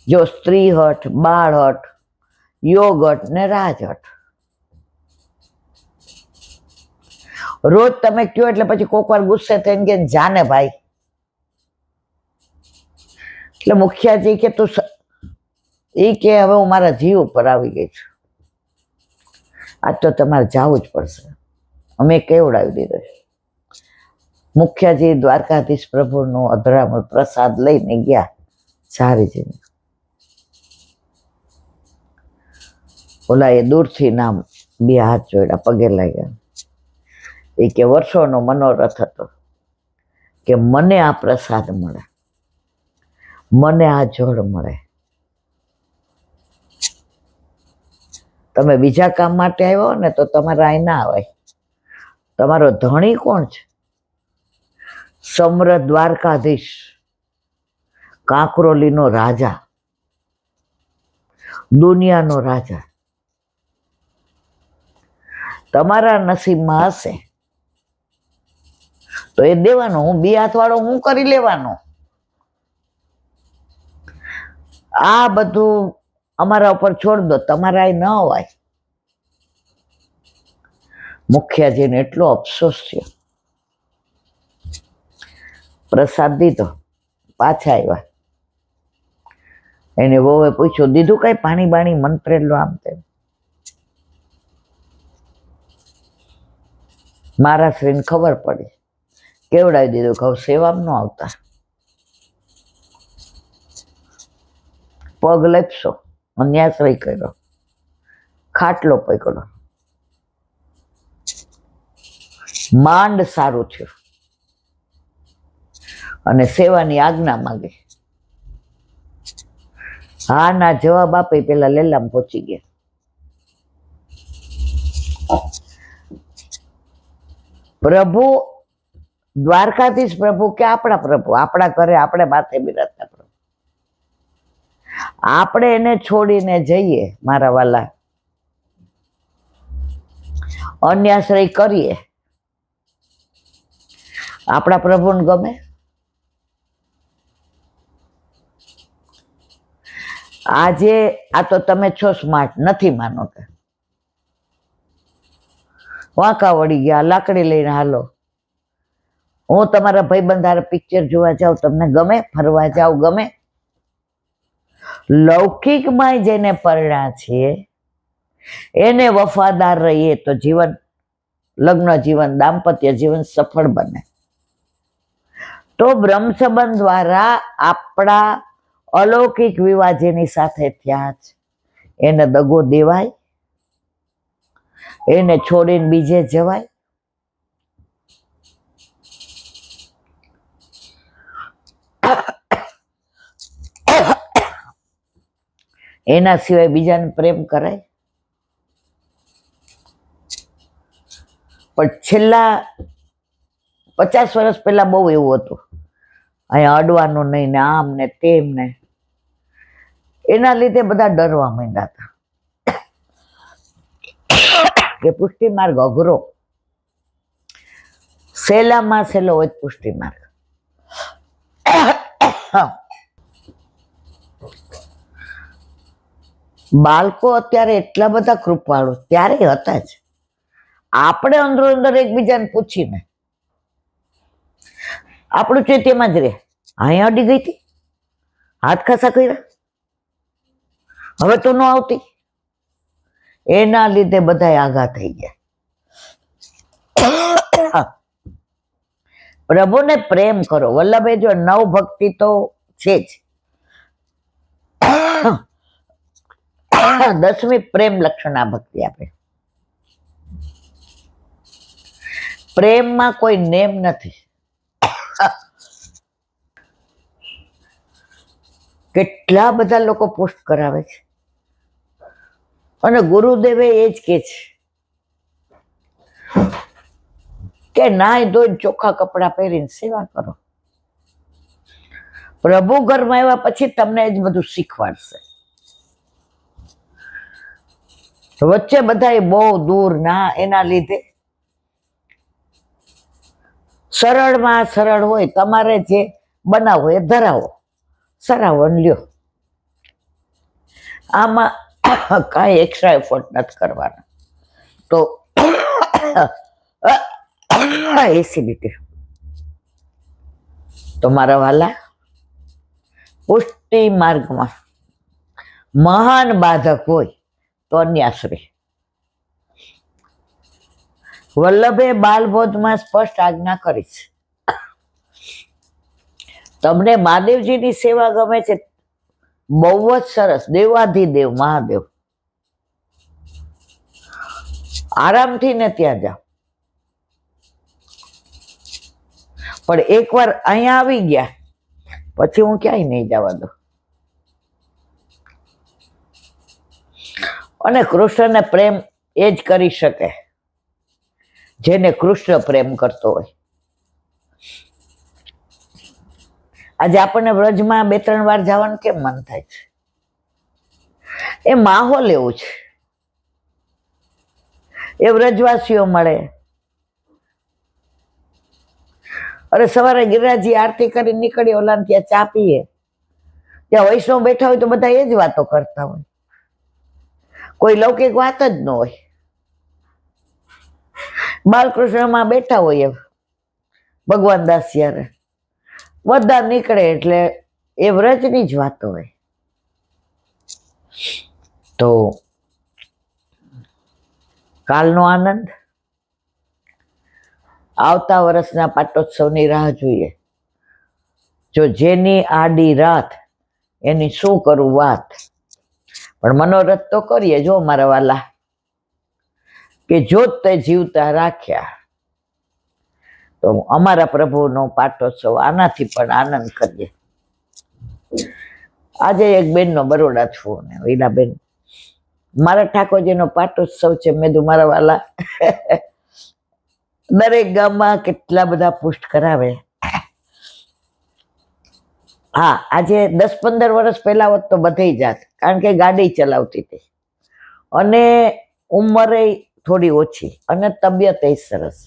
જો સ્ત્રી હઠ, બાળ હઠ, યોગ હઠ ને રાજ હઠ. રોજ તમે કયો એટલે પછી કોક વાર ગુસ્સે થઈને કે જાને ભાઈ. એટલે મુખિયાજી કે તું એ કે હવે હું મારા જીવ ઉપર આવી ગઈ છું, આજ તો તમારે જવું જ પડશે. અમે કેવડાવી દીધો છે. મુખિયાજી દ્વારકાધીશ પ્રભુનો અધરામણ પ્રસાદ લઈને ગયા ચારીજીને. ઓલા એ દૂરથી નામ 2 હાથ જોડ્યા, પગે લાગ્યા. એ કે વર્ષોનો મનોરથ હતો કે મને આ પ્રસાદ મળે, મને આ જળ મળે. તમે બીજા કામ માટે આવ્યો ને તો તમારે અહીં ના આવાય. તમારો ધણી કોણ છે? સમ્ર દ્વારકાધીશ, કાંકરોલીનો રાજા, દુનિયાનો રાજા. તમારા નસીબમાં હશે તો એ દેવાનો. હું 2 હાથ વાળો હું કરી લેવાનો? આ બધું અમારા ઉપર છોડ દો, તમારા ન અવાય. મુખિયાજીને એટલો અફસોસ થયો. પ્રસાદ દીધો, પાછા આવ્યા. એને વહુએ પૂછ્યું દીધું કઈ પાણી બાણી મંત્રેલું આમ તેમ? મારા શ્રીને ખબર પડી, કેવડાવી દીધું. કહું સેવામાં ન આવતા, પગ લપસો, અન્યાશ્રય કર્યો, ખાટલો પકડો. માંડ સારું થયું અને સેવાની આજ્ઞા માંગી. હા ના જવાબ આપે પેલા લેલામ પહોંચી ગયા. પ્રભુ દ્વારકાધીશ પ્રભુ કે આપણા પ્રભુ, આપણા ઘરે આપણે માથે બિરાજતા પ્રભુ, આપણે એને છોડીને જઈએ મારા વાલા, અન્યાશ્રય કરીએ, આપણા પ્રભુને ગમે? આજે આ તો તમે છો સ્માર્ટ, નથી માનો કે વાંકા વળી ગયા, લાકડી લઈને હાલો. હું તમારા ભાઈબંધ હારે પિક્ચર જોવા જાઉં, તમને ગમે? ફરવા જાવ ગમે? લૌકિકમાં જેને પરણા છીએ એને વફાદાર રહીએ તો જીવન, લગ્ન જીવન, દાંપત્ય જીવન સફળ બને. તો બ્રહ્મ સંબંધ દ્વારા આપણા અલૌકિક વિવાહ જેની સાથે થયા છે એને દગો દેવાય? એને છોડીને બીજે જવાય? એના સિવાય બીજાને પ્રેમ કરાય? પણ છેલ્લા 50 વર્ષ પહેલા બહુ એવું હતું, અહીંયા અડવાનું નહીં ને આમ ને તેમ ને. એના લીધે બધા ડરવા માંડ્યા હતા કે પુષ્ટિ માર્ગ અઘરો, સહેલામાં સહેલો હોય પુષ્ટિ માર્ગ. બાળકો અત્યારે એટલા બધા કૃપાળુ ત્યારે હતા જ. આપણે અંદરો અંદર એકબીજાને પૂછીને આપણું ચેત્યમાં જ રહે. અહીંયા અડી ગઈ હતી, હાથ ખાસા કર્યા, હવે તો ન આવતી. એના લીધે બધા આઘા થઈ ગયા. પ્રભુને પ્રેમ કરો. વલ્લભે જો 9 ભક્તિ તો છે જ, 10મી પ્રેમ લક્ષણા ભક્તિ આપે. પ્રેમમાં કોઈ નેમ નથી. કેટલા બધા લોકો પોસ્ટ કરાવે છે અને ગુરુદેવે એ જ કે છે કે નાઈ ધોઈને ચોખ્ખા કપડાં પહેરીને સેવા કરો. પ્રભુ ઘરમાં આવ્યા પછી તમને જ બધું શીખવાડશે. વચ્ચે બધા બહુ દૂર ના, એના લીધે સરળમાં સરળ હોય. તમારે જે બનાવો એ ધરાવો, સરાવો ને લ્યો. આમાં કાંઈ એક્સ્ટ્રા એફર્ટ નથી કરવાના. તો એસિડિટી તો મારા વાલા, પુષ્ટિ માર્ગમાં મહાન બાધક હોય તો અન્યાશ્રી. વલ્લભે બાલબોધમાં સ્પષ્ટ આજ્ઞા કરી છે. તમને મહાદેવજીની સેવા ગમે છે? બહુ જ સરસ. દેવાધિદેવ મહાદેવ, આરામથી ને ત્યાં જાઓ. પણ એકવાર અહીંયા આવી ગયા પછી હું ક્યાંય નહીં જવા દઉં. અને કૃષ્ણને પ્રેમ એ જ કરી શકે જેને કૃષ્ણ પ્રેમ કરતો હોય. આજે આપણને વ્રજમાં 2-3 વાર જવાનું કેમ મન થાય છે? એ માહોલ એવું છે. એ વ્રજવાસીઓ મળે. અરે સવારે ગિરિરાજજી આરતી કરી નીકળી, ઓલાને ત્યાં ચા પીએ, ત્યાં વૈષ્ણવ બેઠા હોય તો બધા એ જ વાતો કરતા હોય. કોઈ લૌકિક વાત જ ન હોય. બાલકૃષ્ણમાં બેઠા હોય એમ ભગવાન દાસ યારે બધા નીકળે એટલે એ વ્રજની જ વાતો હોય. તો કાલનો આનંદ, આવતા વર્ષના પાટોત્સવની રાહ જોઈએ. જો જેની આડી રાત એની શું કરું વાત. પણ મનોરથ તો કરીએ. જો મારા વાલા, કે જો તે જીવતા રાખ્યા તો અમારા પ્રભુનો પાટોત્સવ આનાથી પણ આનંદ કરીએ. આજે એક બેનનો બરોડા છું ને વીલાબેન, મારા ઠાકોરજીનો પાટોત્સવ છે. મેં કીધું મારા વાલા, દરેક ગામમાં કેટલા બધા પુષ્ટ કરાવે. હા, આજે 10-15 વર્ષ પહેલા હોત તો બધે જાત, કારણ કે ગાડી ચલાવતી હતી અને ઉંમરે થોડી ઓછી અને તબિયત એ સરસ.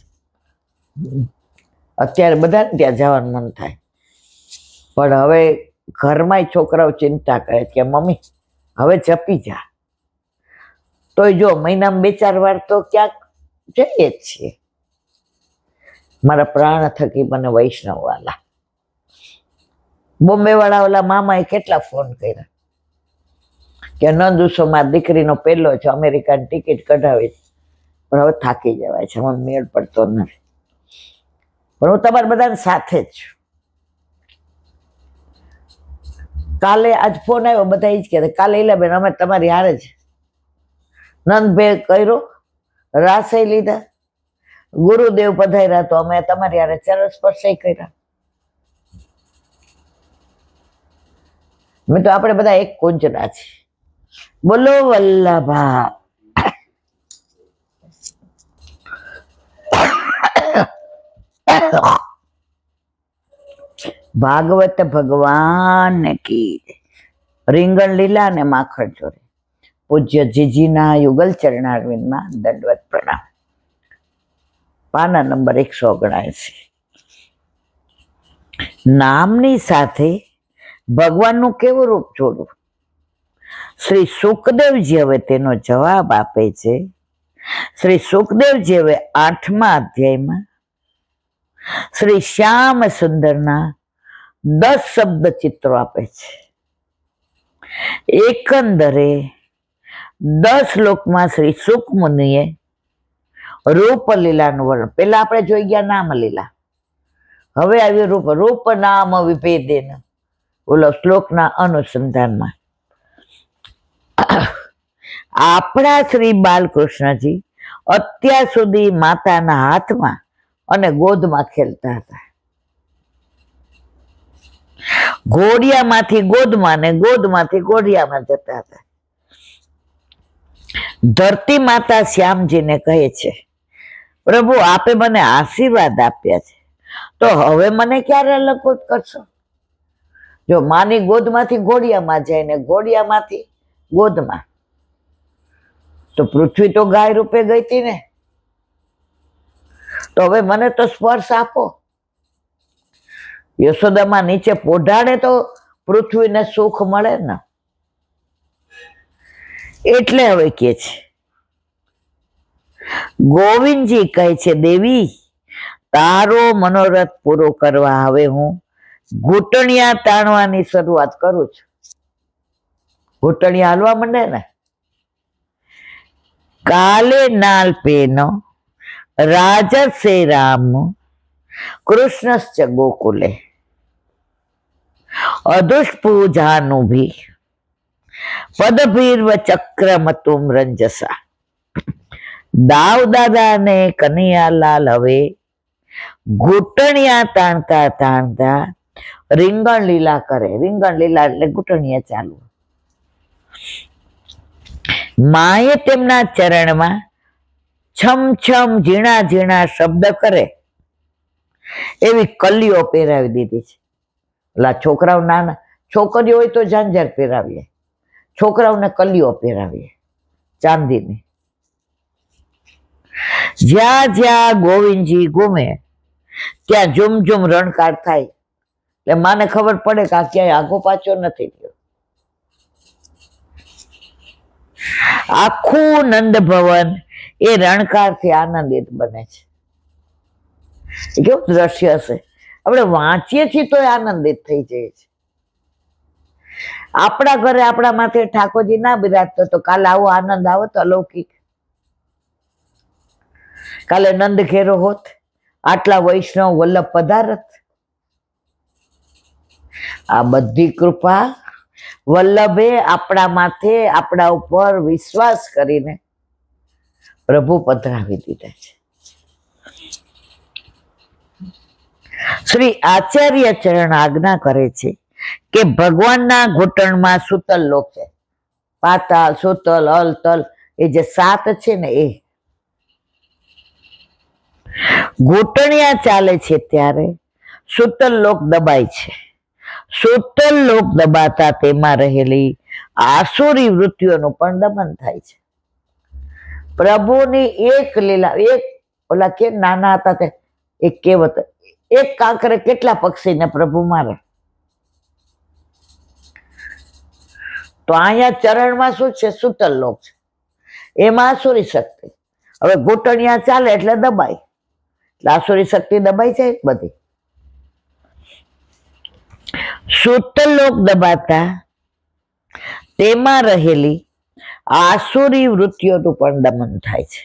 અત્યારે બધાને ત્યાં જવાનું મન થાય. પણ હવે ઘરમાં છોકરાઓ ચિંતા કરે કે મમ્મી હવે જપી જા. તોય જો મહિનામાં 2-4 વાર તો ક્યાંક જઈએ જ છીએ. મારા પ્રાણ થકી મને વૈષ્ણવ વાલા, બોમ્બે વાળા ઓલા મામાએ કેટલા ફોન કર્યા કે નંદુસોમાં દીકરીનો પહેલો છે, અમેરિકાની ટિકિટ કઢાવી, પણ હવે થાકી જવાય છે, મને મેળ પડતો નથી. પણ હું તમારા બધાની સાથે જ છું. કાલે આજ ફોન આવ્યો, બધા એ જ કહેતા કાલે ઈલાબેન અમે તમારી હારે જ નંદભાઈ કર્યો, રાસે લીધા, ગુરુદેવ પધાર્યા તો અમે તમારી હારે ચરણ સ્પર્શ કર્યા. મેં તો આપણે બધા એક કુંજના છીએ. બોલો વલ્લભા. ભાગવત ભગવાન કી. રીંગણ લીલા ને માખણ ચોરે. પૂજ્ય જીજીના યુગલ ચરણારવિંદમાં દંડવત પ્રણામ. પાના નંબર 179. નામની સાથે ભગવાનનું કેવું રૂપ જોડવું? શ્રી સુખદેવજી હવે તેનો જવાબ આપે છે. શ્રી સુખદેવજી હવે 8મા અધ્યાયમાં શ્રી શ્યામ સુંદરના 10 શબ્દ ચિત્રો આપે છે. એકંદરે 10 શ્લોકમાં શ્રી સુખ મુનિએ રૂપ લીલાનું વર્ણન. પેલા આપણે જોઈ ગયા નામ લીલા, હવે આવ્યું રૂપ. રૂપ નામ વિભેદેન, બોલો શ્લોકના અનુસંધાનમાં. આપણા શ્રી બાલકૃષ્ણજી અત્યાર સુધી માતાના હાથમાં અને ગોદમાં ખેલતા હતા. ઘોડિયામાંથી ગોદમાં ને ગોદમાંથી ઘોડિયામાં જતા હતા. ધરતી માતા શ્યામજીને કહે છે, પ્રભુ આપે મને આશીર્વાદ આપ્યા છે, તો હવે મને ક્યારે અલગ કરશો? જો માની ગોદમાંથી ઘોડિયામાં જાય ને ઘોડિયામાંથી ગોદમાં, તો પૃથ્વી તો ગાય રૂપે ગઈ હતી ને, તો હવે મને તો સ્પર્શ આપો. યશોદામાં નીચે પોઢાડે તો પૃથ્વીને સુખ મળે ને. એટલે હવે કે છે, ગોવિંદજી કહે છે, દેવી તારો મનોરથ પૂરો કરવા હવે હું ઘૂંટણિયા તાણવાની શરૂઆત કરું છું. ઘૂંટણિયા હાલવા માંડે ને. કાલે નાલ પેનો રાજસે રામ કૃષ્ણશ્ચ ગોકુલે અધુષ્પૂજાનુભી પદભીર્વ ચક્રમતુમ રંજસા. દાવ દાદા ને કનૈયાલાલ હવે ઘૂંટણિયા તાણતા તાણતા રીંગણ લીલા કરે. રીંગણ લીલા એટલે ઘૂંટણિયા ચાલુ. માએ તેમના ચરણમાં છમ છમ ઝીણા ઝીણા શબ્દ કરે એવી કલીઓ પહેરાવી દીધી છે. ઓલા છોકરાઓ નાના, છોકરીઓ હોય તો ઝાંઝર પહેરાવીએ, છોકરાઓને કલીઓ પહેરાવીએ ચાંદીની. જ્યાં જ્યાં ગોવિંદજી ઘૂમે ત્યાં ઝુમ ઝુમ રણકાર થાય. એટલે માને ખબર પડે કે આ ક્યાંય આગો પાછો નથી થયો. આખું નંદ ભવન એ રણકારથી આનંદિત બને છે. કેવું દ્રશ્ય હશે! આપણે વાંચીએ છીએ તો આનંદિત થઈ જાય છે. આપણા ઘરે આપણા માથે ઠાકોરજી ના બિરાજતો તો કાલે આવો આનંદ આવત અલૌકિક. કાલે નંદ ઘેરો હોત, આટલા વૈષ્ણવ વલ્લભ પધારત. આ બધી કૃપા વલ્લભે આપણા માથે, આપણા ઉપર વિશ્વાસ કરીને પ્રભુ પધરાવી દીધા છે. શ્રી આચાર્ય ચરણ આજ્ઞા કરે છે કે ભગવાનના ઘૂંટણમાં સુતલ લોક છે. પાતાલ, સુતલ, અલ, તલ, એ જે 7 છે ને, એ ઘૂંટણિયા ચાલે છે ત્યારે સુતલ લોક દબાય છે. સુતલ લોક દબાતા તેમાં રહેલી આસુરી વૃત્તિઓનું પણ દમન થાય છે. પ્રભુની એક લીલા, એક ઓલા કે નાના હતા તે એક કહેવત, એક કાંકરે કેટલા પક્ષીને પ્રભુ મારે. તો અહીંયા ચરણમાં શું છે? સુતલ લોક છે, એમાં આસુરી શક્તિ. હવે ઘૂંટણિયા ચાલે એટલે દબાય, એટલે આસુરી શક્તિ દબાઈ જાય બધી. સુતલ લોક દબાતા તેમાં રહેલી આસુરી વૃત્તિઓનું પણ દમન થાય છે.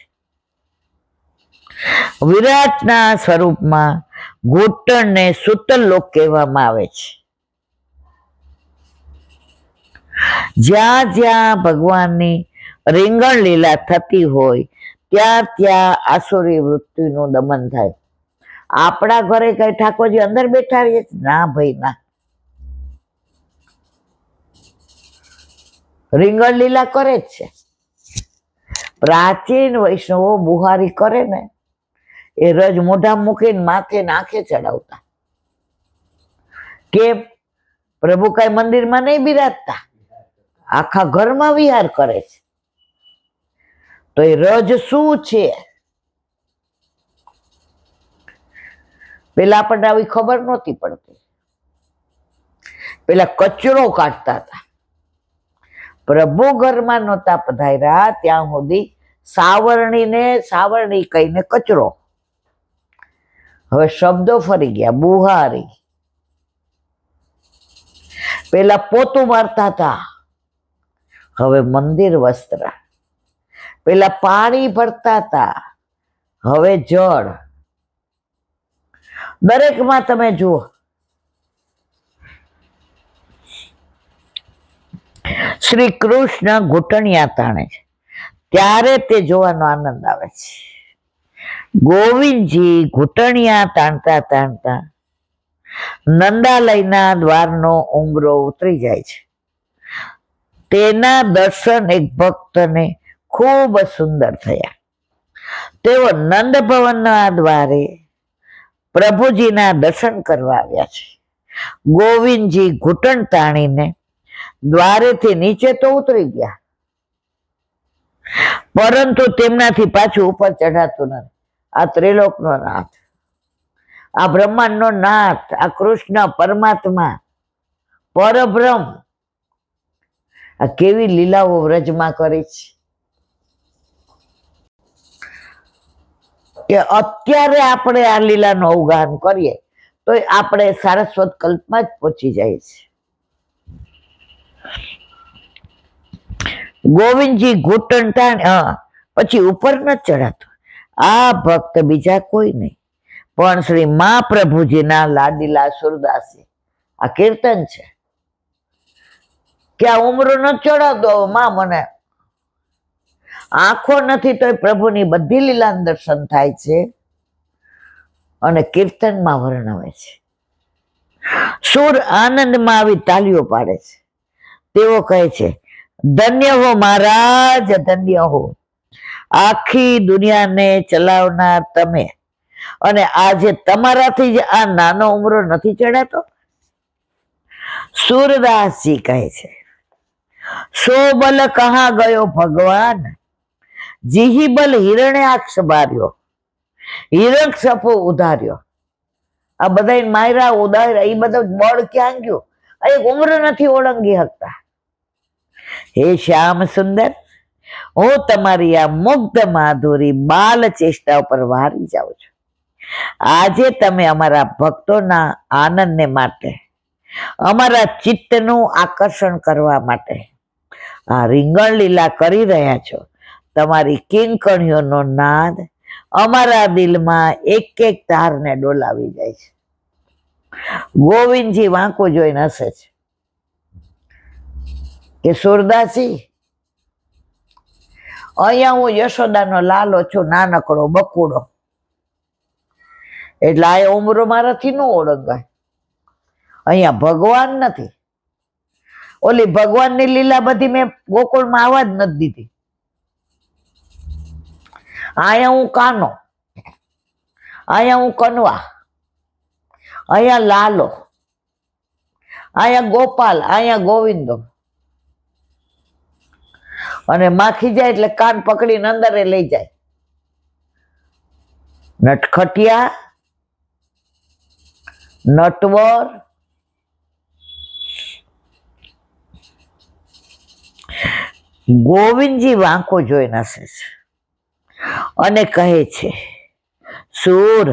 વિરાટના સ્વરૂપમાં ઘૂંટણને સુતલ લોક કહેવામાં આવે છે. જ્યાં જ્યાં ભગવાનની રીંગણ લીલા થતી હોય ત્યાં ત્યાં આસુરી વૃત્તિનું દમન થાય. આપણા ઘરે કઈ ઠાકોરજી અંદર બેઠા રહીએ? ના ભાઈ ના. રીંગણ લીલા કરે જ છે. પ્રાચીન વૈષ્ણવો બુહારી કરે ને એ રજ મોઢા મૂકીને માથે ને આંખે ચડાવતા. કેમ? પ્રભુ કઈ મંદિરમાં નહીં બિરાજતા, આખા ઘરમાં વિહાર કરે છે. તો એ રજ શું છે? પેલા આપણને આવી ખબર નહોતી પડતી. પેલા કચરો કાઢતા હતા. પ્રભુ ઘરમાં નહોતા પધાર્યા ત્યાં સુધી સાવરણી કહીને કચરો. હવે શબ્દો ફરી ગયા. બુહારી. પેલા પોતું મારતા હતા, હવે મંદિર વસ્ત્ર. પેલા પાણી ભરતા હતા, હવે જળ. દરેકમાં તમે જુઓ. શ્રી કૃષ્ણ ઘૂંટણિયા તાણે છે ત્યારે તે જોવાનો આનંદ આવે છે. ગોવિંદજી ઘૂંટણિયા તાણતા તાણતા નંદાલયના દ્વારનો ઉંબરો ઉતરી જાય છે. તેના દર્શન એક ભક્તને ખૂબ સુંદર થયા. તેઓ નંદ ભવનના દ્વારે પ્રભુજીના દર્શન કરવા આવ્યા છે. ગોવિંદજી ઘૂંટણ તાણીને દ્વારેથી નીચે તો ઉતરી ગયા, પરંતુ તેમનાથી પાછું ઉપર ચઢાતું નથી. આ ત્રિલોકનો નાથ, આ બ્રહ્માંડનો નાથ, આ કૃષ્ણ પરમાત્મા પરબ્રહ્મ આ કેવી લીલાઓ વ્રજમાં કરી છે કે અત્યારે આપણે આ લીલાનું અવગાહન કરીએ તો આપણે સારસ્વત કલ્પમાં જ પહોંચી જાય છે. ગોવિંદજી ઘૂંટણ તાણ પછી ઉપર ન ચડાતો. આ ભક્ત બીજા કોઈ નહીં પણ શ્રી મહાપ્રભુજીના લાડીલા સુરદાસી. આ કીર્તન છે કે આ ઉમરો ન ચડાવતો માં, મને આંખો નથી તોય પ્રભુની બધી લીલા દર્શન થાય છે. અને કીર્તનમાં વર્ણવે છે. સુર આનંદમાં આવી તાલીઓ પાડે છે. તેઓ કહે છે, ધન્ય હો મહારાજ, ધન્ય હો, આખી દુનિયાને ચલાવનાર તમે, અને આજે તમારાથી જ આ નાનો ઉમરો નથી ચડાતો. સુરદાસજી કહે છે, સો બલ કહા ગયો ભગવાન, જીહી બલ હિરણ્યાક્ષ બાર્યો, હિરણ્યકશપુ ઉધાર્યો. આ બધા માયરા ઉધાર્યા, એ બધું બળ ક્યાં ગયું? એક ઉમર નથી ઓળંગી શકતા. હે શ્યામ સુંદર, હું તમારી આ મુગ્ધ માધુરી બાલ ચેષ્ટા ઉપર વારી જાઉં છું. આજે તમે અમારા ભક્તોના આનંદને માટે, અમારા ચિત્તનું આકર્ષણ કરવા માટે આ રીંગણ લીલા કરી રહ્યા છો. તમારી કિંકણીઓનો નાદ અમારા દિલમાં એક એક તારને ડોલાવી જાય છે. ગોવિંદજી વાંકું જોઈને હસે છે કે સુરદાસી, અહીંયા હું યશોદાનો લાલો છું, નાનકડો બકુડો, એટલે આ ઉમરો મારાથી ન ઓળંગાય. અહીંયા ભગવાન નથી. ઓલી ભગવાનની લીલા બધી મેં ગોકુળમાં આવવા જ નથી દીધી. અહીંયા હું કાનો, અહીંયા હું કનવા, અહીંયા લાલો, અહીંયા ગોપાલ, અહીંયા ગોવિંદો. અને માખી જાય એટલે કાન પકડીને અંદરે લઈ જાય. નટખટિયા, નટવર, ગોવિંદજી વાંકો જોઈને હસે છે અને કહે છે, સુર,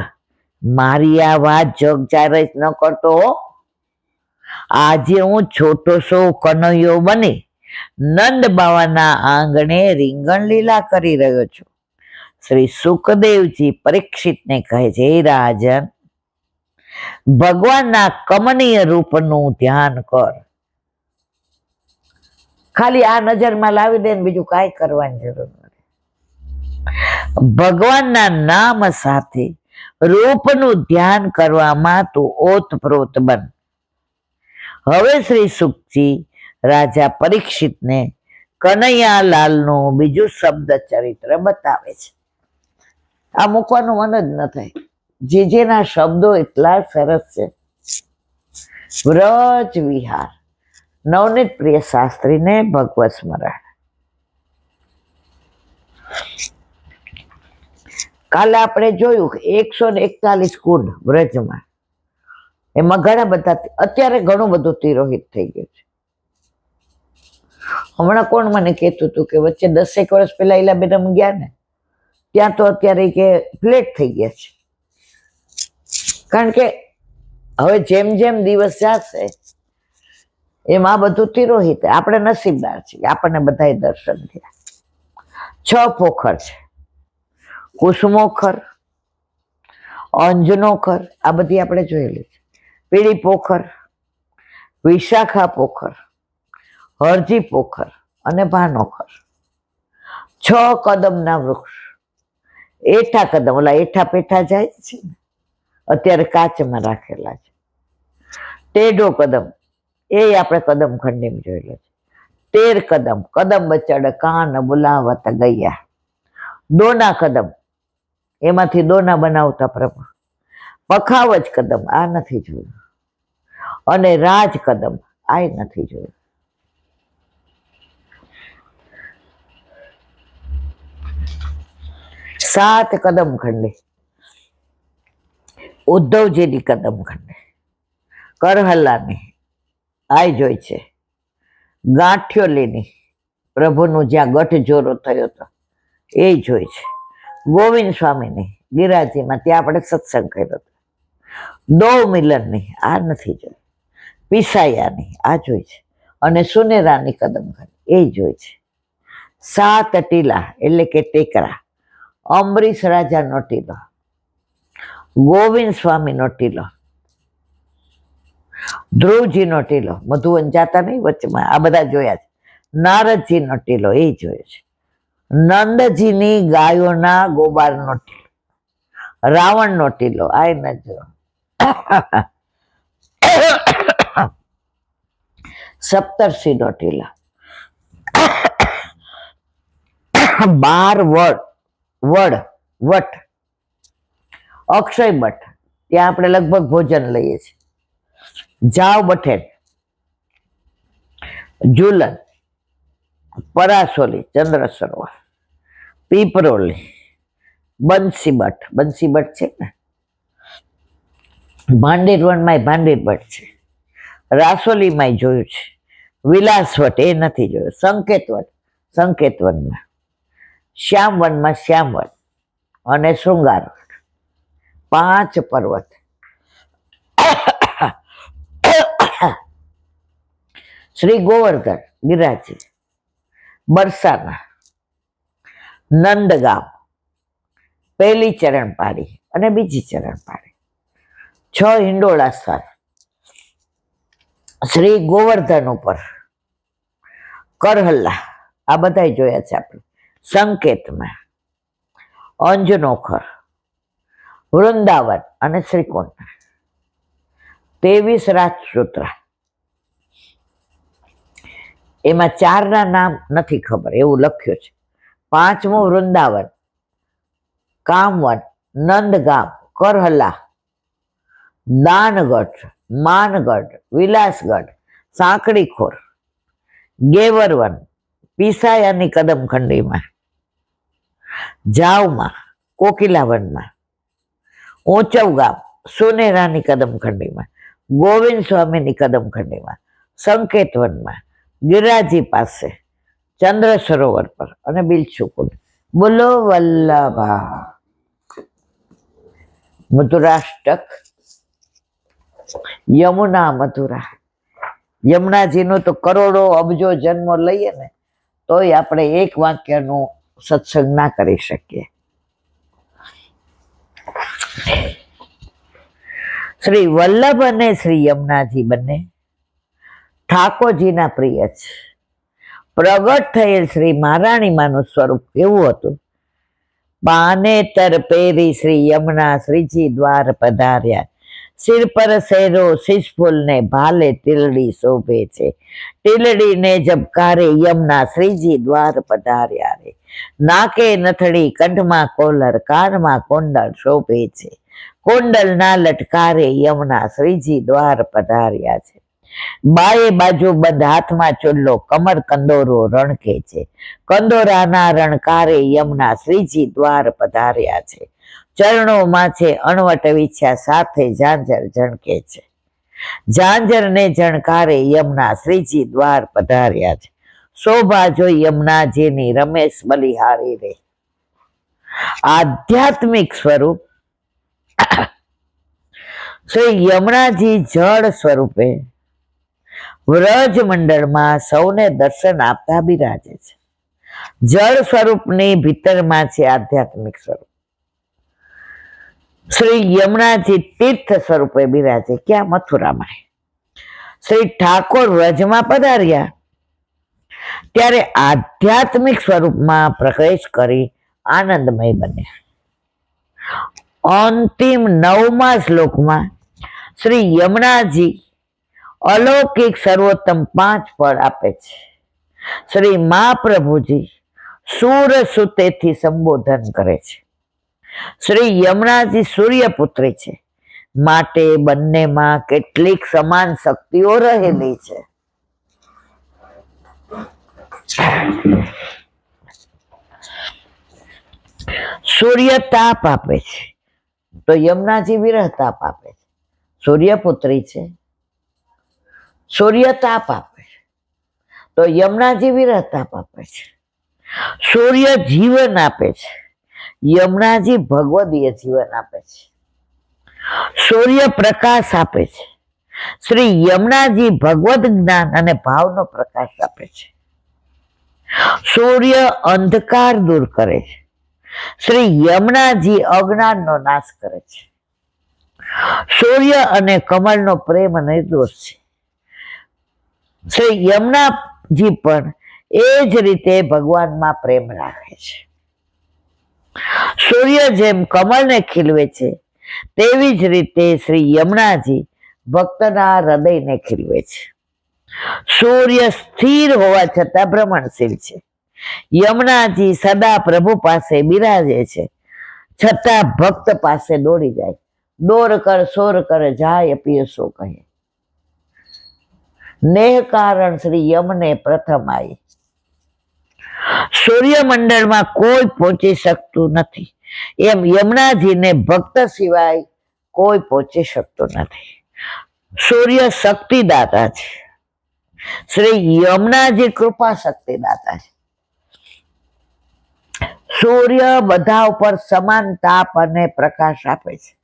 મારી આ વાત જગ જાહેર ન કરતો. આજે હું છોટો સો કનૈયો બની નંદ બાવાના આંગણે રીંગણ લીલા કરી રહ્યો છું. શ્રી સુખદેવજી પરીક્ષિતને કહે છે, હે રાજન, ભગવાનના કમનીય રૂપનું ધ્યાન કર. ખાલી આ નજરમાં લાવી દે ને બીજું કાંઈ કરવાની જરૂર નથી. ભગવાનના નામ સાથે રૂપનું ધ્યાન કરવામાં તું ઓતપ્રોત બન. હવે શ્રી સુખજી રાજા પરીક્ષિતને કનૈયાલાલનું બીજું શબ્દ ચરિત્ર બતાવે છે. આ મૂકવાનું મન જ ન થાય. જેના શબ્દો એટલા સરસ છે. વ્રજ વિહાર, નવનીત પ્રિય શાસ્ત્રીને ભગવત સ્મરણ. કાલે આપણે જોયું કે 141 કુંડ વ્રજમાં, એમાં ઘણા બધા, અત્યારે ઘણું બધું તિરોહિત થઈ ગયું છે. હમણાં કોણ મને કહેતું હતું કે વચ્ચે 10 વર્ષ પહેલા ઈલાબેન અમે ગયા ને, ત્યાં તો અત્યારે કે ફ્લેટ થઈ ગયા છે. કારણ કે હવે જેમ જેમ દિવસ જશે એમ આ બધું તિરોહિત. આપણે નસીબદાર છીએ, આપણને બધાએ દર્શન થયા. 6 પોખર છે: કુસુમોખર, અંજનોખર, આ બધી આપણે જોયેલી છે. પીળી પોખર, વિશાખા પોખર, હરજી પોખર અને ભાનોખર. 6 કદમના વૃક્ષ. એઠા કદમ, ઓલા એઠા પેઠા જાય છે ને, અત્યારે કાચમાં રાખેલા છે. ટેઢો કદમ, એ આપણે કદમ ખંડીમાં જોયેલો છે. 13 કદમ, કદમ બચડ કાન બોલાવત ગયા. દોના કદમ, એમાંથી દોના બનાવતા પ્રભુ. પખાવજ કદમ, આ નથી જોયું. અને રાજ કદમ, આ નથી જોયું. સાત કદમ ખંડી, ઉદ્ધવજીની કદમ ખંડી. કરહલાની, આ જોઈ છે. ગાંઠિયોલીની, પ્રભુનું જ્યાં ગઠજોરો થયો હતો એ જોઈ છે. ગોવિંદ સ્વામીની ગિરાજીમાં, ત્યાં આપણે સત્સંગ કર્યો હતો. 2 મિલનની, આ નથી જોઈ. પિસાયાની, આ જોઈ છે. અને સુનેરાની કદમ ખંડી, એ જોઈ છે. 7 ટીલા એટલે કે ટેકરા. અંબરીશ રાજાનો ટીલો, ગોવિંદ સ્વામીનો ટીલો, ધ્રુવજીનો ટીલો, મધુવન જાતા નહીં વચ્ચેમાં, આ બધા જોયા છે. નારદજીનો ટીલો, એ જોયો છે. નંદજીની ગાયોના ગોબારનો ટીલો, રાવણનો ટીલો, આ ન જોયો. સપ્તર્ષિનો ટીલો, 12 વટ, અક્ષય ભટ્ટ, ત્યાં આપણે લગભગ ભોજન લઈએ છીએ. જાવ બઠેન, ઝુલન, પરાસોલી, ચંદ્ર સરોવર, પીપરોલી, બંસી ભટ્ટ છે ને, ભાંડીરવનમાં ભાંડીર ભટ્ટ છે. રાસોલીમાં જોયું છે. વિલાસવટ, એ નથી જોયું. સંકેતવનમાં, શ્યામવનમાં શ્યામવન અને શૃંગારવન. 5 પર્વત. શ્રી ગોવર્ધન ગિરાજી, બરસાના, નંદગામ, પહેલી ચરણ પાડી અને બીજી ચરણ પાડી. 6 હિંડોળા સ્થાન. શ્રી ગોવર્ધન ઉપર, કરહલ્લા, આ બધા જોયા છે આપણે. સંકેતમાં, અંજનોખર, વૃંદાવન અને શ્રીકુંડ. 23 રાજસૂત્ર. એમાં 4ના નામ નથી ખબર, એવું લખ્યું છે. 5મું વૃંદાવન, કામવન, નંદગામ, કરહલા, દાનગઢ, માનગઢ, વિલાસગઢ, સાંકડીખોર, ગેવરવન, પિસાયાની કદમ ખંડીમાં, જાવમાં, કોકિલાવનમાં, ઊંચવ ગામ, સુનેરાની કદમ ખંડીમાં, ગોવિંદ સ્વામીની કદમ ખંડીમાં, સંકેતવનમાં, ગિરાજી પાસે, ચંદ્ર સરોવર પર અને બિલસુકુંડ. બોલો વલ્લભા. મધુરાષ્ટક, યમુના મધુરા. યમુનાજીનું તો કરોડો અબજો જન્મો લઈએ ને તોય આપણે એક વાક્યનું સત્સંગ ના કરી શકીએ. શ્રી વલ્લભ અને શ્રી યમુનાજી બંને ઠાકોરજીના પ્રિય છે. પ્રગટ થયેલ શ્રી મહારાણીમાનું સ્વરૂપ કેવું હતું? પાનેતર પેરી શ્રી યમુના શ્રીજી દ્વાર પધાર્યા, सिर पर सेरो शिशफूल ने भाले टीलड़ी शोभे छे। टीलड़ी ने जबकारे यमुना श्रीजी द्वार पधार्या रे। नाके नथड़ी कंठमा कोलर कानमा कुंडल शोभे छे। कुंडल ना लटकारे यमुना श्रीजी द्वार पधार्या छे। बाए बाजू बंद हाथ में चुल्लो कमर कंदोरो रણકે છે। કંદોરાના રણકારે यमुना श्रीजी द्वार पधार्या छे। चरणों में छे अणवट विछ्या साथे झांझर झणके छे। झांझर ने झणकारे यमुना श्रीजी द्वार पधार्या छे। शोभा जो यमुनाजी नी रमेश बलिहारी रे। आध्यात्मिक स्वरूप श्री यमुनाजी जड़ स्वरूपे व्रज मंडल में सौने दर्शन आपता बिराजे छे। जड़ स्वरूप ने भीतर में छे आध्यात्मिक स्वरूप। श्री यमुनाजी तीर्थ स्वरूपे बिराजे क्या मथुरा में। श्री ठाकुर व्रज में पधार्या त्यारे आध्यात्मिक स्वरूप में प्रवेश करी आनंदमय बने। अंतिम 9मा श्लोक में श्री यमुनाजी अलौकिक सर्वोत्तम 5 फल आपे छे। श्री महाप्रभुजी सूर सुते थी संबोधन करे छे। श्री यमुनाजी सूर्यपुत्री छे माटे बन्ने में केटलीक समान शक्तिओ रहेली छे। सूर्य ताप आपे छे तो यमुनाजी विरह ताप आपे छे। सूर्यपुत्री छे सूर्य ताप आपे तो यमुनाजी विरह ताप आपे छे। सूर्य जीवन आपे छे यमुनाजी भगवदीय जीवन आपे छे। सूर्य प्रकाश आपे छे श्री यमुनाजी भगवद ज्ञान अने भावनो प्रकाश आपे छे। सूर्य अंधकार दूर करे छे श्री यमुनाजी अज्ञान नो नाश करे छे। सूर्य अने कमल नो प्रेम निर्दोष छे। श्री यमुनाजी पण एज रीते भगवान में प्रेम राखे छे। सूर्य जेम कमल ने खीलवे छे तेवी ज रीते श्री यमुनाजी भक्तना हृदय ने खीलवे छे। सूर्य स्थिर होवा छतां भ्रमणशील छे। यमुनाजी सदा प्रभु पासे बिराजे छे छतां भक्त पासे दौड़ी जाए। दौड़ कर सोर कर जाय पिय सो कहे। नेह कारण श्री यमुने प्रथम आई। सूर्य मंडल में कोई पहुंची सकतु नहीं एम यमुनाजी ने भक्त सिवाय कोई पहुंची सकतो नहीं। सूर्य शक्तिदाता छे श्री यमुनाजी कृपा शक्तिदाता छे। सूर्य बधा पर समान ताप अने प्रकाश आपे छे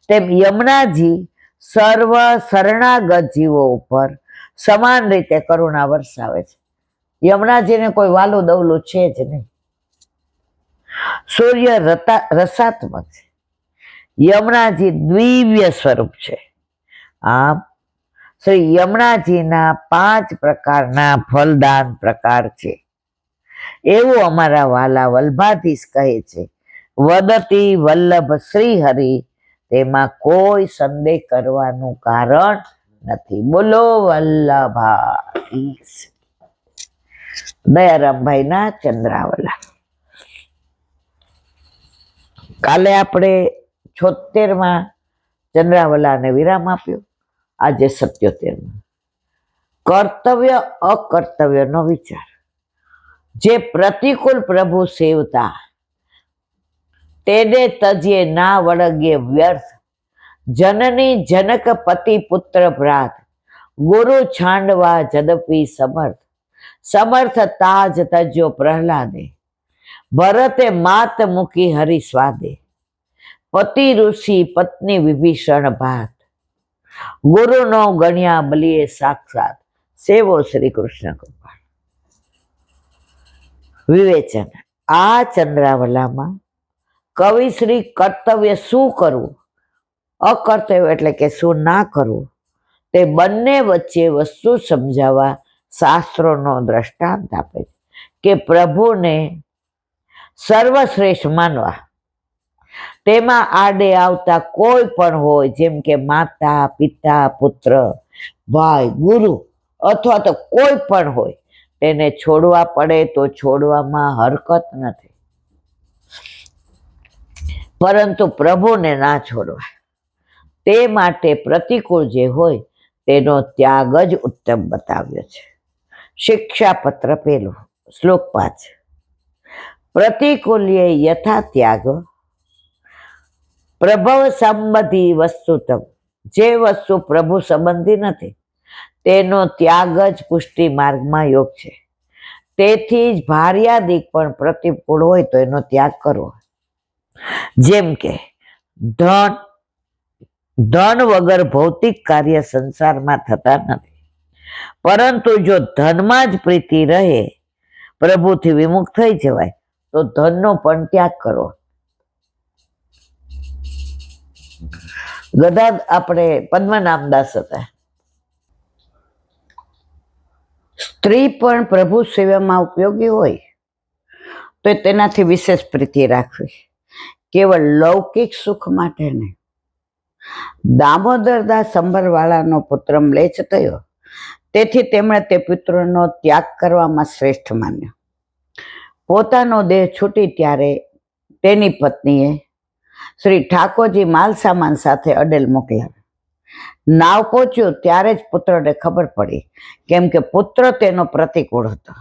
तेम यमुनाजी सर्व शरणागत जीवो पर समान रीते करुणा वरसावे छे। यमुनाजी ने कोई वालू दवलू छे ज नहीं। सूर्य रसात्मक छे। यमुनाजी दिव्य स्वरूप छे। आम श्री यमुनाजी ना 5 प्रकारना फलदान प्रकार छे एवं अमारा वाला वल्लभाधीश कहे छे। वदती वल्लभ श्री हरि तेमा कोई संदेह करवानुं कारण नहीं। बोलो वल्लभाधीश। दयाराम भाई ना चंद्रावला। काले आपणे 76 चंद्रावला ने विराम आप्यो। आज 77 कर्तव्य अकर्तव्य नो विचार। जे प्रतिकूल प्रभु सेवता तेने तजे ना वळगे व्यर्थ। जननी जनक पति पुत्र भ्रात गुरु छांडवा जदपि समर्थ। समर्थ ताज तजो प्रहलादे भरते मात मुखी हरि स्वादे। पति ऋषि पत्नी विभीषण भात गुरु नो गण्या बलिए साक्षात। सेवो श्री कृष्ण कृपा। विवेचन। आ चंद्रावला में कवि श्री कर्तव्य शू करवू अकर्तव्य एटले के शू ना करवू ते बंने वच्चे वस्तु समझावा शास्त्रों नो दृष्टांत आपे के प्रभु ने सर्वश्रेष्ठ मानवा તેમાં આડે આવતા કોઈ પણ હોય, જેમ કે માતા, પિતા, પુત્ર, ભાઈ, ગુરુ અથવા તો કોઈ પણ હોય, તેને છોડવા પડે તો છોડવામાં હરકત નથી, પરંતુ પ્રભુને ના છોડવા. તે માટે પ્રતિકૂળ જે હોય તેનો ત્યાગ જ ઉત્તમ બતાવ્યો છે. શિક્ષાપત્ર 1 શ્લોક 5. પ્રતિકૂલ્ય યથા ત્યાગ પ્રભવ સંબંધી વસ્તુતમ. જે વસ્તુ પ્રભુ સંબંધી નથી તેનો ત્યાગ જ પુષ્ટિ માર્ગમાં યોગ છે. તેથી જ ભાર્યાદિક પણ પ્રતિકૂળ હોય તો એનો ત્યાગ કરવો. જેમ કે ધન વગર ભૌતિક કાર્ય સંસારમાં થતા નથી, પરંતુ જો ધનમાં જ પ્રીતિ રહે, પ્રભુથી વિમુખ થઈ જવાય તો ધનનો પણ ત્યાગ કરવો. ગદા આપણે પદ્મનાભદાસ હતા. સ્ત્રી પણ પ્રભુ સેવામાં ઉપયોગી હોય તો તેનાથી વિશેષ પ્રીતિ રાખવી, કેવળ લૌકિક સુખ માટે નહીં. દામોદરદાસ સંભરવાળાનો પુત્ર મ્લેચ્છ થયો, તેથી તેમણે તે પુત્રનો ત્યાગ કરવામાં શ્રેષ્ઠ માન્યો. પોતાનો દેહ છૂટી ત્યારે તેની પત્નીએ શ્રી ઠાકોરજી માલ સામાન સાથે અડેલ મોકલ્યા. નાવ પહોંચ્યું ત્યારે જ પુત્રને ખબર પડી, કેમ કે પુત્ર તેનો પ્રતિકૂળ હતો.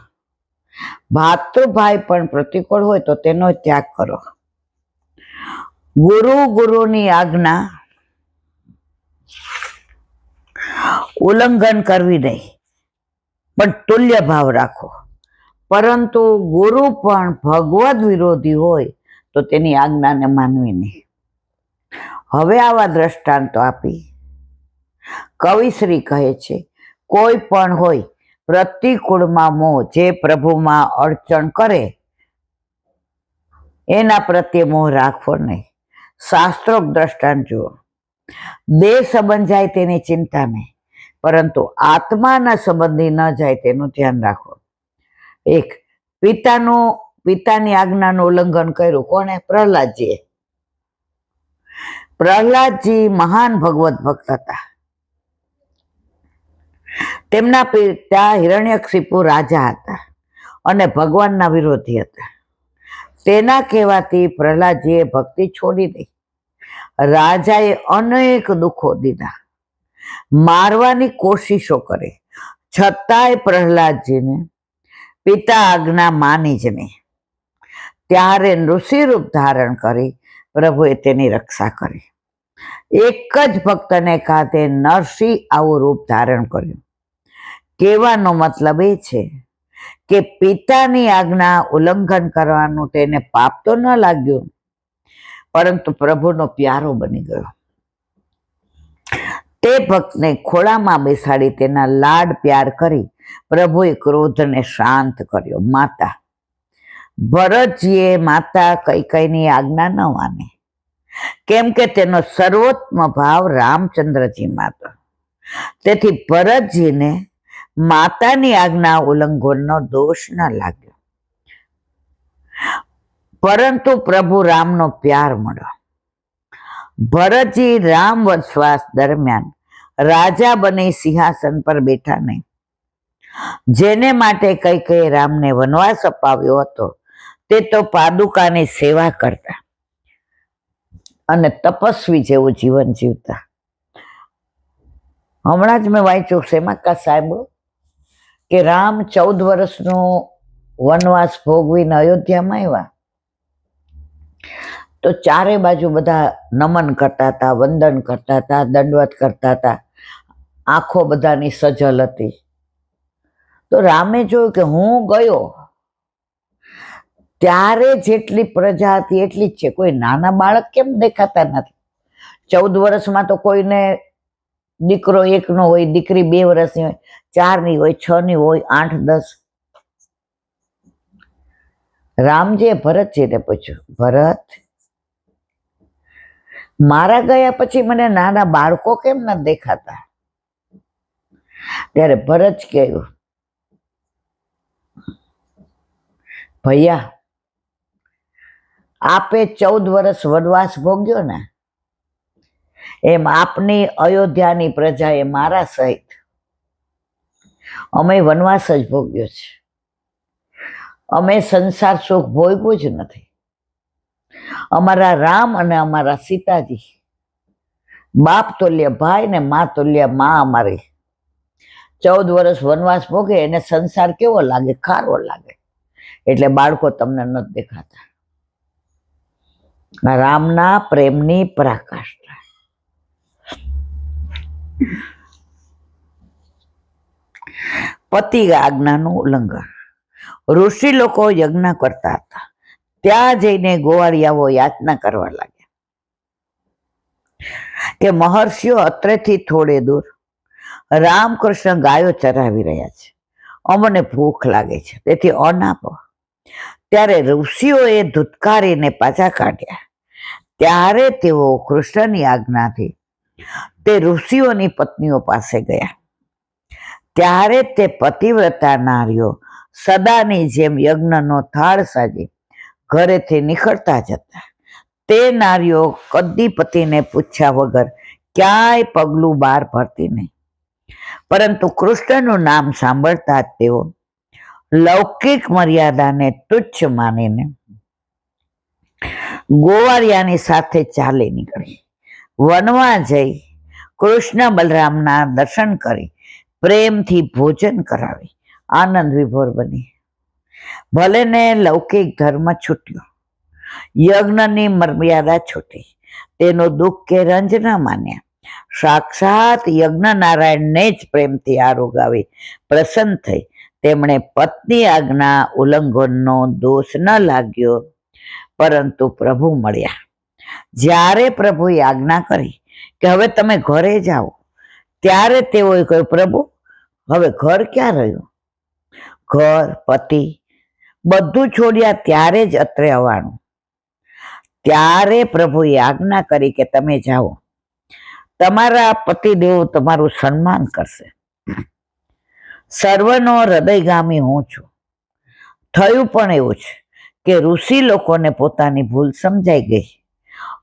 ભાતૃભાઈ પણ પ્રતિકૂળ હોય તો તેનો ત્યાગ કરો. ગુરુની આજ્ઞા ઉલ્લંઘન કરવી નહીં, પણ તુલ્ય ભાવ રાખો. પરંતુ ગુરુ પણ ભગવદ વિરોધી હોય તો તેની આજ્ઞાને માનવી નહીં. હવે આવા દ્રષ્ટાંતો આપી કવિશ્રી કહે છે, કોઈ પણ હોય પ્રતિકૂળમાં મોહ, જે પ્રભુમાં અડચણ કરે એના પ્રત્યે મોહ રાખવો નહીં. શાસ્ત્રોક્ત દ્રષ્ટાંત જુઓ. દેહ સંબંધ જાય તેની ચિંતા નહીં, પરંતુ આત્માના સંબંધી ન જાય તેનું ધ્યાન રાખો. પિતાની આજ્ઞાનું ઉલ્લંઘન કર્યું કોણે? પ્રહલાદજીએ. પ્રહલાદજી મહાન ભગવત ભક્ત હતા. તેમના પિતા હિરણ્યકશિપુ રાજા હતા અને ભગવાનના વિરોધી હતા. તેના કહેવાથી પ્રહલાદજીએ ભક્તિ છોડી દઈ. રાજાએ અનેક દુઃખો દીધા, મારવાની કોશિશો કરી, છતાંય પ્રહલાદજીને પિતા આજ્ઞા માની જ નહીં. ત્યારે ઋષિ રૂપ ધારણ કરી પ્રભુએ તેની રક્ષા કરી. એક જ ભક્તને કાંધે નરસિંહ આવું રૂપ ધારણ કર્યું. કહેવાનો મતલબ એ છે કે પિતાની આજ્ઞા ઉલ્લંઘન કરવાનું તેને પાપ તો ન લાગ્યું, પરંતુ પ્રભુનો પ્યારો બની ગયો. તે ભક્તને ખોળામાં બેસાડી તેના લાડ પ્યાર કરી પ્રભુએ ક્રોધને શાંત કર્યો. માતા ભરતજીએ માતા કૈકેયીની આજ્ઞા ન માને, કેમ કે તેનો સર્વોત્તમ ભાવ રામચંદ્રજીમાં હતો. તેથી ભરતજીને માતાની આજ્ઞા ઉલ્લંઘનનો દોષ ન લાગ્યો, પરંતુ પ્રભુ રામનો પ્યાર મળ્યો. ભરતજી રામ વનવાસ દરમિયાન રાજા બની સિંહાસન પર બેઠા નહીં. જેને માટે કૈકેયીએ રામને વનવાસ અપાવ્યો હતો તે તો પાદુકાની સેવા કરતા અને તપસ્વી જેવું જીવન જીવતા. હમણાં જ મેં વાંચ્યું શેમાં સાહેબ કે રામ 14 વર્ષનો વનવાસ ભોગવીને અયોધ્યામાં આવ્યા તો ચારે બાજુ બધા નમન કરતા હતા, વંદન કરતા હતા, દંડવત કરતા હતા. આંખો બધાની સજલ હતી. તો રામે જોયું કે હું ગયો ત્યારે જેટલી પ્રજા હતી એટલી જ છે, કોઈ નાના બાળક કેમ દેખાતા નથી? 14 વર્ષમાં તો કોઈને દીકરો 1 નો હોય, દીકરી 2 વર્ષની હોય, 4 ની હોય, 6 ની હોય, 8, 10. રામજીએ ભરતજીને પૂછ્યું, ભરત, મારા ગયા પછી મને નાના બાળકો કેમ નથી દેખાતા? ત્યારે ભરત કહ્યું, ભૈયા આપે 14 વર્ષ વનવાસ ભોગ્યો ને, એમ આપની અયોધ્યાની પ્રજાએ મારા સહિત અમે વનવાસ જ ભોગ્યો છે. અમે સંસાર સુખ ભોગવું જ નથી. અમારા રામ અને અમારા સીતાજી બાપ તોલ્ય ભાઈ ને મા તોલ્ય મા અમારી 14 વર્ષ વનવાસ ભોગે એને સંસાર કેવો લાગે? ખારો લાગે. એટલે બાળકો તમને નથી દેખાતા. રામના પ્રેમની પરાકાષ્ઠા. પતિ આજ્ઞાનું ઉલ્લંઘન. ઋષિ લોકો યજ્ઞ કરતા હતા, ત્યાં જઈને ગોવાળિયાઓ યાચના કરવા લાગ્યા કે મહર્ષિઓ અત્રેથી થોડે દૂર રામકૃષ્ણ ગાયો ચરાવી રહ્યા છે, અમને ભૂખ લાગે છે, તેથી અન્ન આપો. ત્યારે ઋષિઓએ ધુતકારીને પાછા કાઢ્યા. ત્યારે તેઓ કૃષ્ણની આજ્ઞાથી તે ઋષિઓની પત્નીઓ પાસે ગયા. ત્યારે તે પતિવ્રતા નારીઓ સદાની જેમ યજ્ઞનો થાળ સાજી ઘરેથી નીકળતા જતા. તે નારીઓ કદી પતિને પૂછ્યા વગર ક્યાંય પગલું બહાર ભરતી નહીં, પરંતુ કૃષ્ણનું નામ સાંભળતા જ તેઓ લૌકિક મર્યાદાને તુચ્છ માનીને ગોવાળિયાની સાથે ચાલી નીકળી. વનમાં જઈ કૃષ્ણ બલરામના દર્શન કરી પ્રેમથી ભોજન કરાવી આનંદ વિભોર બની. ભલે ને લૌકિક ધર્મ છૂટ્યો, યજ્ઞની મર્યાદા છૂટી, તેનો દુઃખ કે રંજ ન માન્યા. સાક્ષાત યજ્ઞ નારાયણને જ પ્રેમથી આરોગાવી પ્રસન્ન થઈ તેમણે પત્ની આજ્ઞા ઉલ્લંઘનનો દોષ ન લાગ્યો, પરંતુ પ્રભુ મળ્યા. જ્યારે પ્રભુએ આજ્ઞા કરી કે હવે તમે ઘરે જાઓ, ત્યારે તેઓએ કહ્યું, પ્રભુ હવે ઘર ક્યાં રહ્યું? ઘર, પતિ બધું છોડ્યા ત્યારે જ અત્રે આવવાનું. ત્યારે પ્રભુએ આજ્ઞા કરી કે તમે જાઓ, તમારા પતિદેવ તમારું સન્માન કરશે. સર્વનો હૃદયગામી હું છું. થયું પણ એવું છે કે ઋષિ લોકોને પોતાની ભૂલ સમજાઈ ગઈ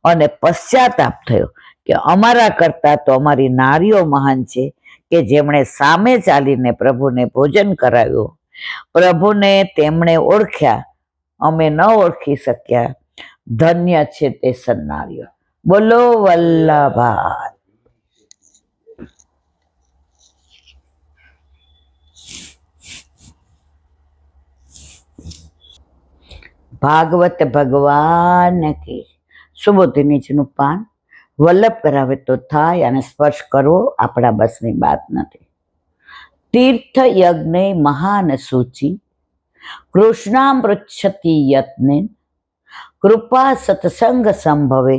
અને પશ્ચાતાપ થયો કે અમારા કરતા તો અમારી નારીઓ મહાન છે કે જેમણે સામે ચાલીને પ્રભુને ભોજન કરાવ્યું. પ્રભુને તેમણે ઓળખ્યા, અમે ન ઓળખી શક્યા. ધન્ય છે તે સન્નારીઓ. બોલો વલ્લભા. ભાગવત ભગવાન કી. સુબોધિનીજીનું પાન વલ્લભ કરાવે તો થાય, અને સ્પર્શ કરવો આપણા બસની વાત નથી. તીર્થ યજ્ઞ મહાન સૂચિ કૃષ્ણામ પૃચ્છતિ યત્ને કૃપા સત્સંગ સંભવે.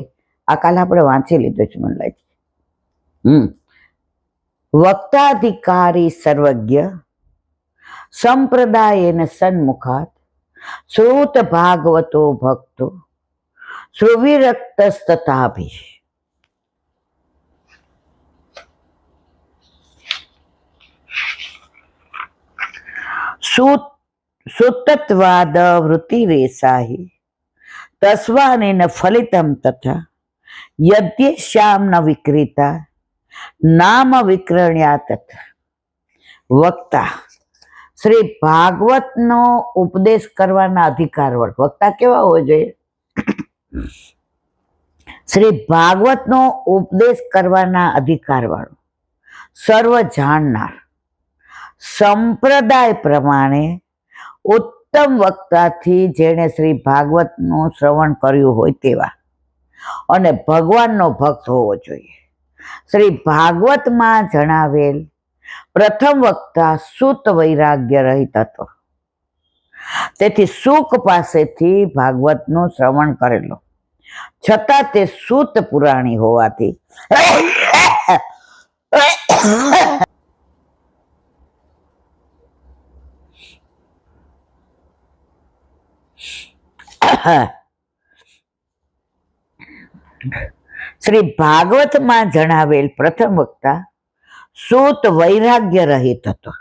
આ કાલે આપણે વાંચી લીધું છે મને લાગે. વક્તાધિકારી સર્વજ્ઞ સંપ્રદાયેન સન્મુખાત શ્રુત ભાગવતો ભક્તો શ્રુવિરક્તસ્તથાભિ. સુતત્વાદ વૃત્તિરેસાહિ તસ્વાનેન ફલિતમ તથા યદ્યેશ્યામ ન વિક્રીતા નામ વિક્રણ્યા તથા. વક્તા શ્રી ભાગવતનો ઉપદેશ કરવાના અધિકાર વાળો. વક્તા કેવા હોવો જોઈએ? શ્રી ભાગવતનો ઉપદેશ કરવાના અધિકાર વાળો, સર્વ જાણનાર, સંપ્રદાય પ્રમાણે ઉત્તમ વક્તાથી જેણે શ્રી ભાગવતનું શ્રવણ કર્યું હોય તેવા, અને ભગવાનનો ભક્ત હોવો જોઈએ. શ્રી ભાગવતમાં જણાવેલ પ્રથમ વક્તા શુદ્ધ વૈરાગ્ય રહિત હતો. તેથી સુખ પાસેથી ભાગવતનું શ્રવણ કરેલો, છતાં તે શુદ્ધ પુરાણી હોવાથી શ્રી ભાગવતમાં જણાવેલ પ્રથમ વક્તા શુદ્ધ વૈરાગ્ય રહિત હતો.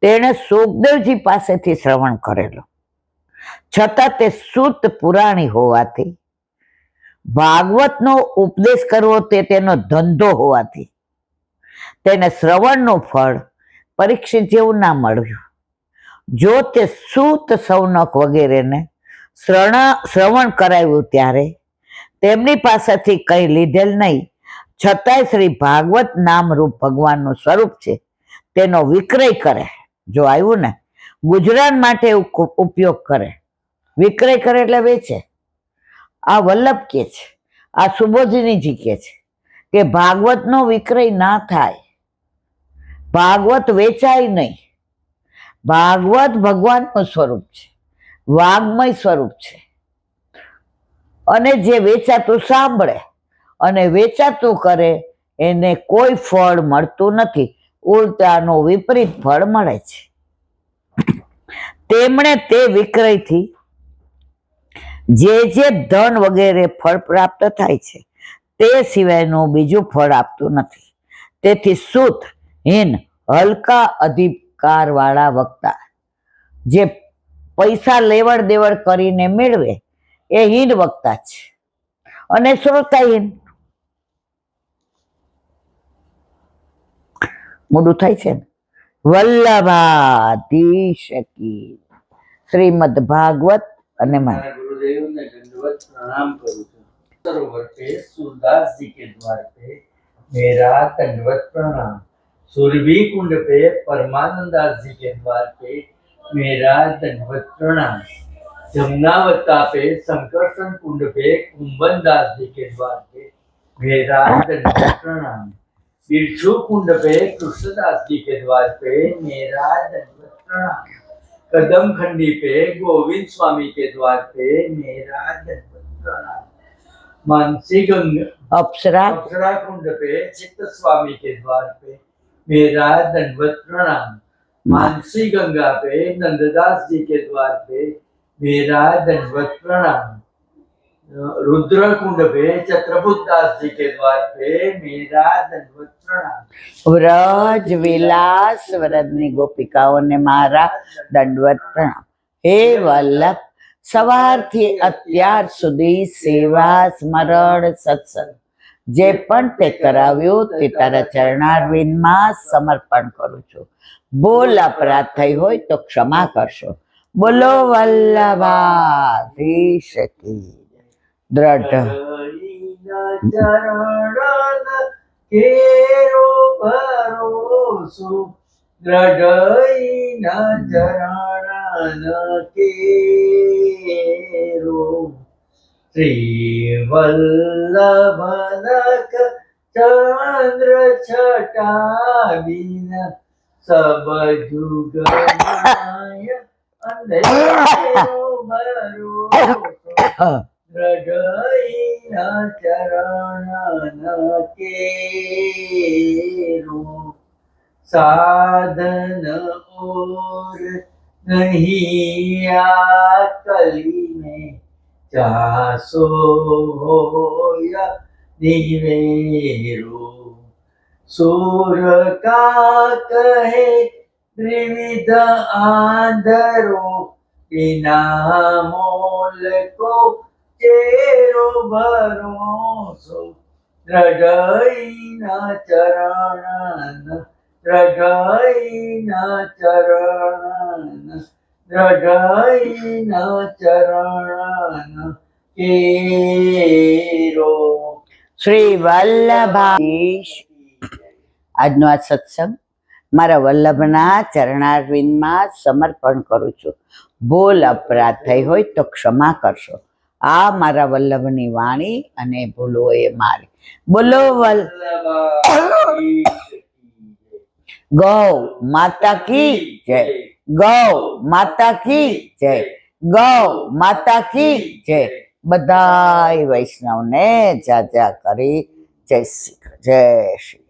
તેણે સુખદેવજી પાસેથી શ્રવણ કરેલો, છતાં તે શુદ્ધ પુરાણી હોવાથી, ભાગવતનો ઉપદેશ કરવો તે તેનો ધંધો હોવાથી તેને શ્રવણનું ફળ પરીક્ષિત જેવું ના મળ્યું. જો તે સૂત સૌનક વગેરેને શ્રવણ કરાવ્યું ત્યારે તેમની પાસેથી કંઈ લીધેલ નહીં, છતાંય શ્રી ભાગવત નામરૂપ ભગવાનનું સ્વરૂપ છે તેનો વિક્રય કરે. જો આવ્યું ને, ગુજરાત માટે ઉપયોગ કરે, વિક્રય કરે એટલે વેચે. આ વલ્લભ કે છે, આ સુબોધિનીજી કે છે કે ભાગવતનો વિક્રય ના થાય, ભાગવત વેચાય નહીં. ભાગવત ભગવાનનું સ્વરૂપ છે, વાગ્મય સ્વરૂપ છે, અને જે વેચાતું સાંભળે અને વેચાતું કરે એને કોઈ ફળ મળતું નથી, ઉલટાનું વિપરીત ફળ મળે છે. તેમણે તે વિક્રયથી જે ધન વગેરે ફળ પ્રાપ્ત થાય છે તે સિવાયનું બીજું ફળ આપતું નથી. તેથી શુદ્ધ, હીન, હલકા અધિકાર વાળા વક્તા જે પૈસા લેવડ દેવડ કરીને મેળવે એ હીન વક્તા છે, અને શ્રોતાહીન. મોડું થાય છે ને. વલ્લભાધીશ કી શ્રીમદ ભાગવત. અને गुरुदेव ने दंडवत प्रणाम करूँ सरोवर पे सूरदास जी के द्वार पे मेरा दंडवत प्रणाम. सुरभि कुंड पे परमानंदास जी के द्वार पे मेरा दंडवत प्रणाम. जमुनावता पे संकर्षण कुंड पे कुंभन दास जी के द्वार पे मेरा दंडवत प्रणाम. बिरछू कुंड पे कृष्णदास जी के द्वार पे मेरा दंडवत प्रणाम. कदम खंडी पे गोविंद स्वामी के द्वार पे मेरा दंडवत प्रणाम. मानसी गंगा अप्सरा कुंड पे चित्त स्वामी के द्वार पे मेरा दंडवत प्रणाम. मानसी गंगा पे नंददास जी के द्वार पे मेरा दंडवत प्रणाम. रुद्र कुंड पे छत्रपुत दास जी के द्वार पे मेरा दंडवत प्रणाम. વ્રજ વિલાસ વ્રજની ગોપિકાઓને મારા દંડવત પ્રણામ. હે વલ્લભ, સવારથી અત્યાર સુધી સેવા, સ્મરણ, સત્સંગ જે પણ તે કરાવ્યું તે તારા ચરણારવિંદમાં સમર્પણ કરું છું. ભૂલ અપરાધ થઈ હોય તો ક્ષમા કરશો. બોલો વલ્લભાધીશ કી. દ્રઢ કેરો ભરોસો દ્રઢઈના ચરણ કેરો. શ્રી વલ્લભનક ચંદ્ર છટાબીન સબ જુગમાય અંધેરો ભરોસો દ્રઢઈના ચરણ કેરો. साधन और नहीं आ कली में चासो या निवेरो. सूर का कहे त्रिविध आंधरो बिना मोल को चेरो भरोसो. द्रढ़ईना चरण દ્રઢઈના ચરણ કેરો. શ્રી વલ્લભાધીશ. આજનો આ સત્સંગ મારા વલ્લભના ચરણારવિંદમાં સમર્પણ કરું છું. ભૂલ અપરાધ થઈ હોય તો ક્ષમા કરશો. આ મારા વલ્લભની વાણી અને ભૂલો એ મારી. બોલો ગૌ માતા કી જય. ગૌ માતા કી જય. ગૌ માતા કી જય. બધાય વૈષ્ણવને જા જા કરી જય શ્રી